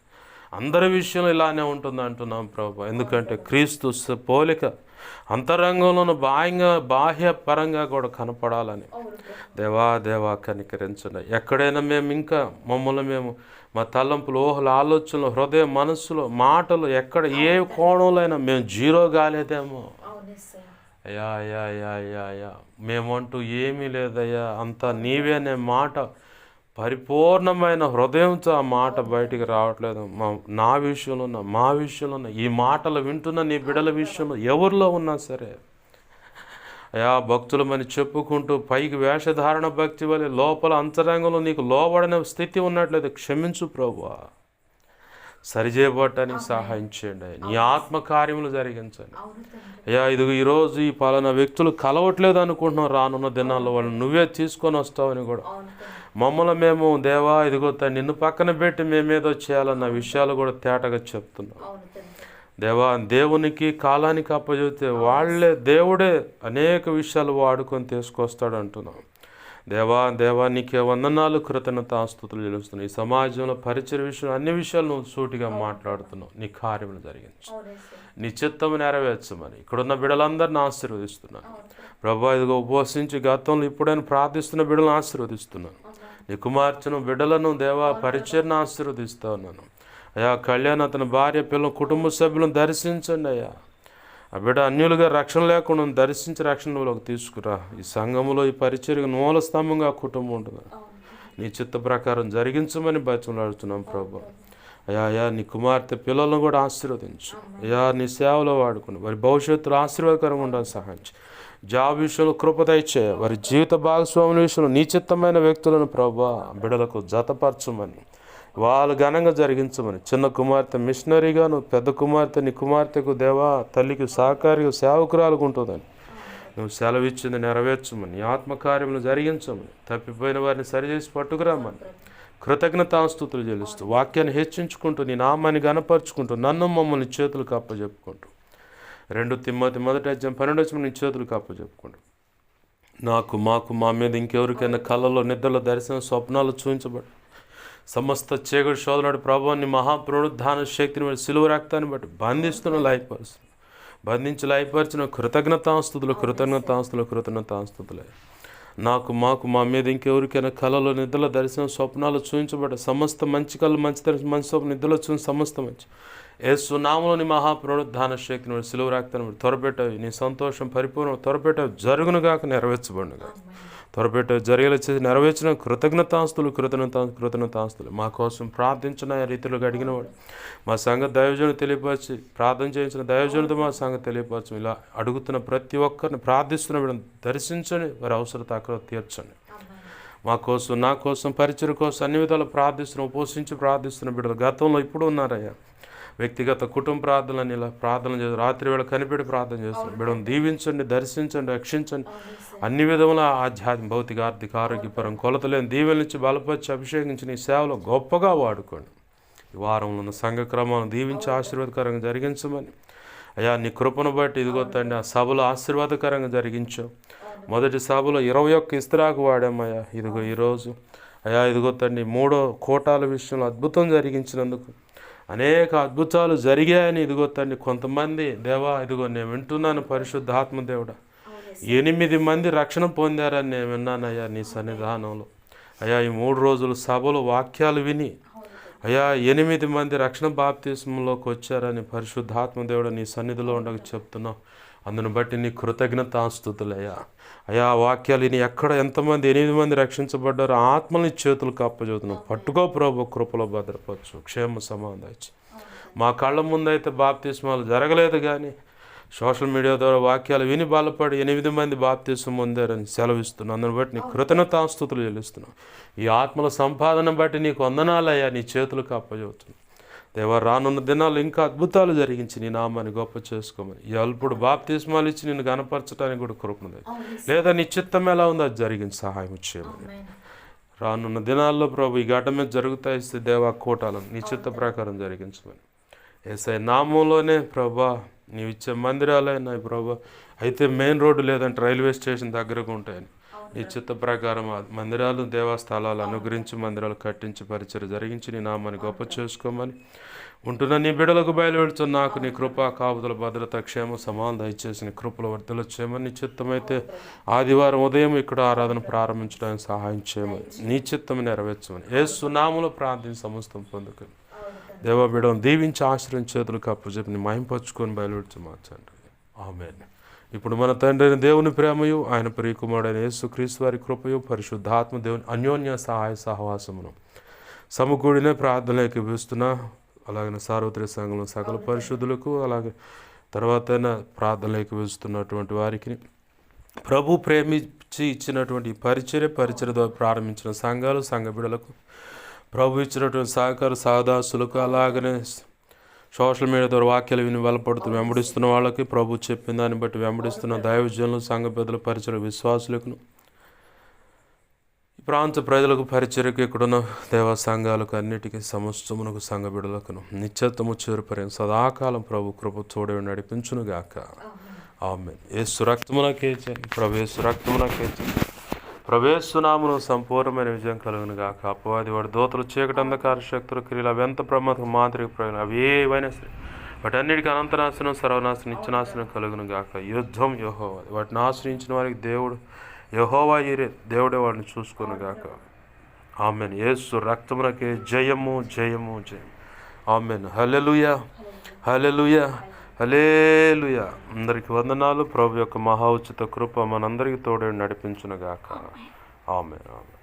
అందరి విషయంలో ఇలానే ఉంటుంది అంటున్నాం ప్రభు. ఎందుకంటే క్రీస్తు పోలిక అంతరంగంలోనూ బాహ్య పరంగా కూడా కనపడాలని దేవా కనికరించండి. ఎక్కడైనా మేము ఇంకా మమ్మల్ని మేము మా తలంపులు ఊహలు ఆలోచనలు హృదయ మనస్సులో మాటలు ఎక్కడ ఏ కోణంలో అయినా మేము జీరో కాలేదేమో అయ్యా. అయ్యా అయ్యా అయ్యా అయ్యా మేమంటూ ఏమీ లేదయ్యా, అంతా నీవే అనే మాట పరిపూర్ణమైన హృదయంతో ఆ మాట బయటికి రావట్లేదు. నా విషయంలో ఉన్న మా విషయంలో ఉన్న ఈ మాటలు వింటున్న నీ బిడ్డల విషయంలో ఎవరిలో ఉన్నా సరే అయ్యా భక్తులమని చెప్పుకుంటూ పైకి వేషధారణ భక్తి వల్ల లోపల అంతరంగంలో నీకు లోబడిన స్థితి ఉన్నట్లయితే క్షమించు ప్రభువా. సరిచేయబడటానికి సహాయం చేయండి. నీ ఆత్మ కార్యములు జరిగించండి అయ్యా. ఇదిగో ఈరోజు ఈ పలానా వ్యక్తులు కలవట్లేదు అనుకుంటున్నాం, రానున్న దినాల్లో వాళ్ళని నువ్వే తీసుకొని వస్తావని కూడా మమ్మల్ని మేము దేవా ఇదిగో నిన్ను పక్కన పెట్టి మేమేదో చేయాలన్న విషయాలు కూడా తేటగా చెప్తున్నాం దేవా. దేవునికి కాలానికి అప్పచెబితే దేవుడే అనేక విషయాలు వాడుకొని తీసుకొస్తాడు అంటున్నాం దేవా. నీకే వందనాలు, కృతజ్ఞతాస్తుతులు చెల్లిస్తున్నావు. ఈ సమాజంలో పరిచయ విషయం అన్ని విషయాలు నువ్వు సూటిగా మాట్లాడుతున్నావు. నీ కార్యములు జరిగించు, నీ చిత్తము నెరవేర్చమని ఇక్కడున్న బిడ్డలందరిని ఆశీర్వదిస్తున్నాను ప్రభా. ఇదిగో ఉపవసించి గతంలో ఇప్పుడైనా ప్రార్థిస్తున్న బిడ్డలను ఆశీర్వదిస్తున్నాను. నీ కుమార్తెను బిడ్డలను దేవా పరిచయను ఆశీర్వదిస్తా ఉన్నాను అయ్యా. కళ్యాణ్ అతని భార్య పిల్లలు కుటుంబ సభ్యులను దర్శించండి అయ్యా. ఆ బిడ్డ అన్యులుగా రక్షణ లేకుండా దర్శించి రక్షణలోకి తీసుకురా. ఈ సంఘములో ఈ పరిచర్యకు మూల స్తంభంగా కుటుంబం ఉంటుంది. నీ చిత్త ప్రకారం జరిగించమని బతిమలాడుతున్నాం ప్రభు. అయ్యా నీ కుమార్తె పిల్లలను కూడా ఆశీర్వదించు అయ్యా. నీ సేవలో వాడుకుని వారి భవిష్యత్తులో ఆశీర్వాదకరంగా ఉండాలని సహాయం చేయి. జాబ్ విషయంలో కృప దయచేయ. వారి జీవిత భాగస్వాముల విషయంలో నీ చిత్తమైన వ్యక్తులను ప్రభు బిడ్డలకు జతపరచమని వాళ్ళు ఘనంగా జరిగించమని. చిన్న కుమార్తె మిషనరీగాను, పెద్ద కుమార్తె నీ కుమార్తెకు దేవా తల్లికి సహకారిగా సేవకురాలుగా ఉంటుందని నువ్వు సెలవిచ్చింది నెరవేర్చమని. నీ ఆత్మకార్యములు జరిగించమని. తప్పిపోయిన వారిని సరిచేసి పట్టుకురామని కృతజ్ఞతాస్తుతులు చెల్లిస్తూ వాక్యాన్ని హెచ్చించుకుంటూ నీ నామాన్ని గణపరుచుకుంటూ నన్ను మమ్మల్ని చేతులకు అప్పచెప్పుకుంటూ 2 తిమ్మోతి 1:12 నీ చేతులకు అప్పచెప్పుకుంటూ మాకు మా మీద ఇంకెవరికైనా కళ్ళలో నిద్రలో దర్శనం స్వప్నాలు చూపించబడి సమస్త చీకటి శోధనడు ప్రభువాన్ని మహాపునరుద్ధాన శక్తిని బట్టి సిలువ రక్తాన్ని బట్టి బంధించి లయపరిచిన కృతజ్ఞతాస్తుతులే. మాకు మా మీద ఇంకెవరికైనా కళలో నిద్రలో దర్శనం స్వప్నాలు చూపించబడ్డ సమస్త మంచి కళ్ళు మంచి స్వప్న నిద్రలో చూసిన సమస్త మంచి యేసు నామములోని మహాపునరుద్ధాన శక్తిని సిలువ రక్తాన్ని బట్టి త్వరపెట్టవి. నీ సంతోషం పరిపూర్ణ త్వరపెట్టవి జరుగునుగాక నెరవేర్చబడునుగా. త్వరపెట్ట జరిగేలా చేసి నెరవేర్చిన కృతజ్ఞతాస్తులు మా కోసం ప్రార్థించిన రీతిలో అడిగిన వాడు మా సంఘ దైవజనుడు తెలియపరిచి ప్రార్థన చేయించిన దైవజనుడితో మా సంఘ తెలియపరచు. ఇలా అడుగుతున్న ప్రతి ఒక్కరిని ప్రార్థిస్తున్న వీళ్ళని దర్శించండి, వారి అవసరత అక్కడ తీర్చండి. మా కోసం, నా కోసం, పరిచయం కోసం అన్ని విధాలు ఉపవసించి ప్రార్థిస్తున్న బిడ్డలు గతంలో ఇప్పుడు ఉన్నారయ్యా. వ్యక్తిగత కుటుంబ ప్రార్థనలని ఇలా ప్రార్థన చేసి రాత్రి వేళ కనిపెట్టి ప్రార్థన చేస్తున్నారు. బిడ్డను దీవించండి, దర్శించండి, రక్షించండి. అన్ని విధముల ఆధ్యాత్మిక, భౌతిక, ఆర్థిక, ఆరోగ్యపరం కొలతలేని దీవెల నుంచి బలపరిచి అభిషేకించి నీ సేవలో గొప్పగా వాడుకోండి. ఈ వారంలో ఉన్న సంఘ క్రమాలను దీవించి ఆశీర్వాదకరంగా జరిగించమని అయ్యా నీ కృపను బట్టి ఇదిగో తండ్రి ఆ సభలో ఆశీర్వాదకరంగా జరిగించావు. మొదటి సభలో 21 ఇస్తరాకు వాడామయ్యా. ఇదిగో ఈరోజు అయ్యా ఇదిగో తండ్రి 3వ కోటాల విషయంలో అద్భుతం జరిగించినందుకు అనేక అద్భుతాలు జరిగాయని ఇదిగో తండ్రి కొంతమంది దేవా ఇదిగో నేను వింటున్నాను పరిశుద్ధాత్మ దేవుడా 8 మంది రక్షణ పొందారని నేను విన్నానయ్యా నీ సన్నిధానంలో. అయ్యా ఈ 3 రోజులు సభలో వాక్యాలు విని అయ్యా 8 మంది రక్షణ బాప్తిస్మంలోకి వచ్చారని పరిశుద్ధాత్మ దేవుడు నీ సన్నిధిలో ఉండక చెప్తున్నావు. అందును బట్టి నీ కృతజ్ఞతాస్తుతులయ్యా. అయ్యా వాక్యాలు విని ఎక్కడ ఎంతమంది 8 మంది రక్షించబడ్డారో ఆత్మని చేతులకు అప్పచెబుతున్నావు. పట్టుకో ప్రభు, కృపలో భద్రపరచు, క్షేమ సమాధానం. మా కళ్ళ ముందైతే బాప్తిస్మాలు జరగలేదు, కానీ సోషల్ మీడియా ద్వారా వాక్యాలు విని బలపడి 8 మంది బాప్తిస్మం పొందారని సెలవిస్తున్నాను. అందుని బట్టి నీ కృతజ్ఞతాస్తుతులు చెల్లిస్తున్నావు. ఈ ఆత్మల సంపాదన బట్టి నీకు వందనాలయ్యా, నీ చేతులకు అప్పచెబుతున్నావు. దేవా రానున్న దినాలు ఇంకా అద్భుతాలు జరిగించి నీ నామాన్ని గొప్ప చేసుకోమని ఈ అల్పుడు బాప్తిస్మాలు ఇచ్చి నిన్ను గణపరచడానికి కూడా కృపణది. లేదా నీ చిత్తం ఎలా ఉందో అది జరిగించి సహాయం చేయమని రానున్న దినాల్లో ప్రభు ఈ గడ్డ మీద జరుగుతాయి దేవా కోటాలను నీ చిత్త ప్రకారం జరిగించమని యేసయ్య నామంలోనే ప్రభా నీవు ఇచ్చే మందిరాలైనా ప్రభా అయితే మెయిన్ రోడ్డు లేదంటే రైల్వే స్టేషన్ దగ్గరకు ఉంటాయని నీ చిత్త ప్రకారం మందిరాలు దేవస్థలాలు అనుగ్రహించి మందిరాలు కట్టించి పరిచయం జరిగించి నీ నామాన్ని గొప్ప చేసుకోమని ఉంటున్న నీ బిడలకు బయలువెడుతున్న నాకు నీ కృప కాపుదల భద్రత క్షేమ సమానం దయచేసి నీ కృపలు వర్ధలు చేయమని నీ చిత్తమైతే ఆదివారం ఉదయం ఇక్కడ ఆరాధన ప్రారంభించడానికి సహాయం చేయమని నీ చిత్తం నెరవేర్చమని యేసు నామములో ప్రార్థన సమస్తం పొందుకొని దేవ బిడను దీవించి ఆశ్రయం చేతులకు అప్పచెప్పి నీ మహింపరచుకొని బయలువెడుచు మార్చండి. ఆమేన్. ఇప్పుడు మన తండ్రి అయిన దేవుని ప్రేమయు ఆయన ప్రియకుమారుడైన యేసుక్రీస్తు వారి కృపయు పరిశుద్ధాత్మ దేవుని అన్యోన్య సహాయ సహవాసమును సమకూడిన ప్రార్థనలోకి పిలుస్తున్నా. అలాగే సార్వత్రిక సంఘంలో సకల పరిశుద్ధులకు అలాగే తర్వాత ప్రార్థనలోకి పిలుస్తున్నటువంటి వారికి ప్రభు ప్రేమించి ఇచ్చినటువంటి పరిచర్య ద్వారా ప్రారంభించిన సంఘాలు సంఘ బిడలకు ప్రభు ఇచ్చినటువంటి సహకార సహదాసులకు అలాగనే సోషల్ మీడియా ద్వారా వాక్యాలు విని బలపడుతూ వెంబడిస్తున్న వాళ్ళకి ప్రభు చెప్పిన దాన్ని బట్టి వెంబడిస్తున్న దైవజనులు సంఘ పెద్దల పరిచయ విశ్వాసులకు ఈ ప్రాంత ప్రజలకు పరిచయకు ఇక్కడున్న దేవా సంఘాలకు అన్నిటికీ సమస్తమునకు సంఘ బిడలకు నిత్యత్వము చేరుపరే సదాకాలం ప్రభు కృప చూడే నడిపించునుగాక. ఆమేన్. యేసు రక్తమునకేచే ప్రభు యేసు రక్తమునకేచే ప్రవేశనామును సంపూర్ణమైన విజయం కలుగును గాక. అపవాది వాడి దోతలు చీకటి అంధకార శక్తుల క్రియలు అవి ఎంత ప్రమాదం మాదిరి ప్రయోజనం అవి ఏవైనా సరే వాటి అన్నిటికీ అనంతనాశనం సర్వనాశనం నిత్యనాశనం కలుగును గాక. యుద్ధం యెహోవా, వాటిని ఆశ్రయించిన వారికి దేవుడు యెహోవా ఈరే దేవుడే వాడిని చూసుకొను గాక. ఆమేన్. యేసు రక్తమునకే జయము జయము జయం. ఆమేన్. హల్లెలూయా హల్లెలూయా హల్లెలూయా. అందరికీ వందనాలు. ప్రభు యొక్క మహా ఉచిత కృప మనందరికీ తోడే నడిపించునుగాక. ఆమేన్. ఆమేన్.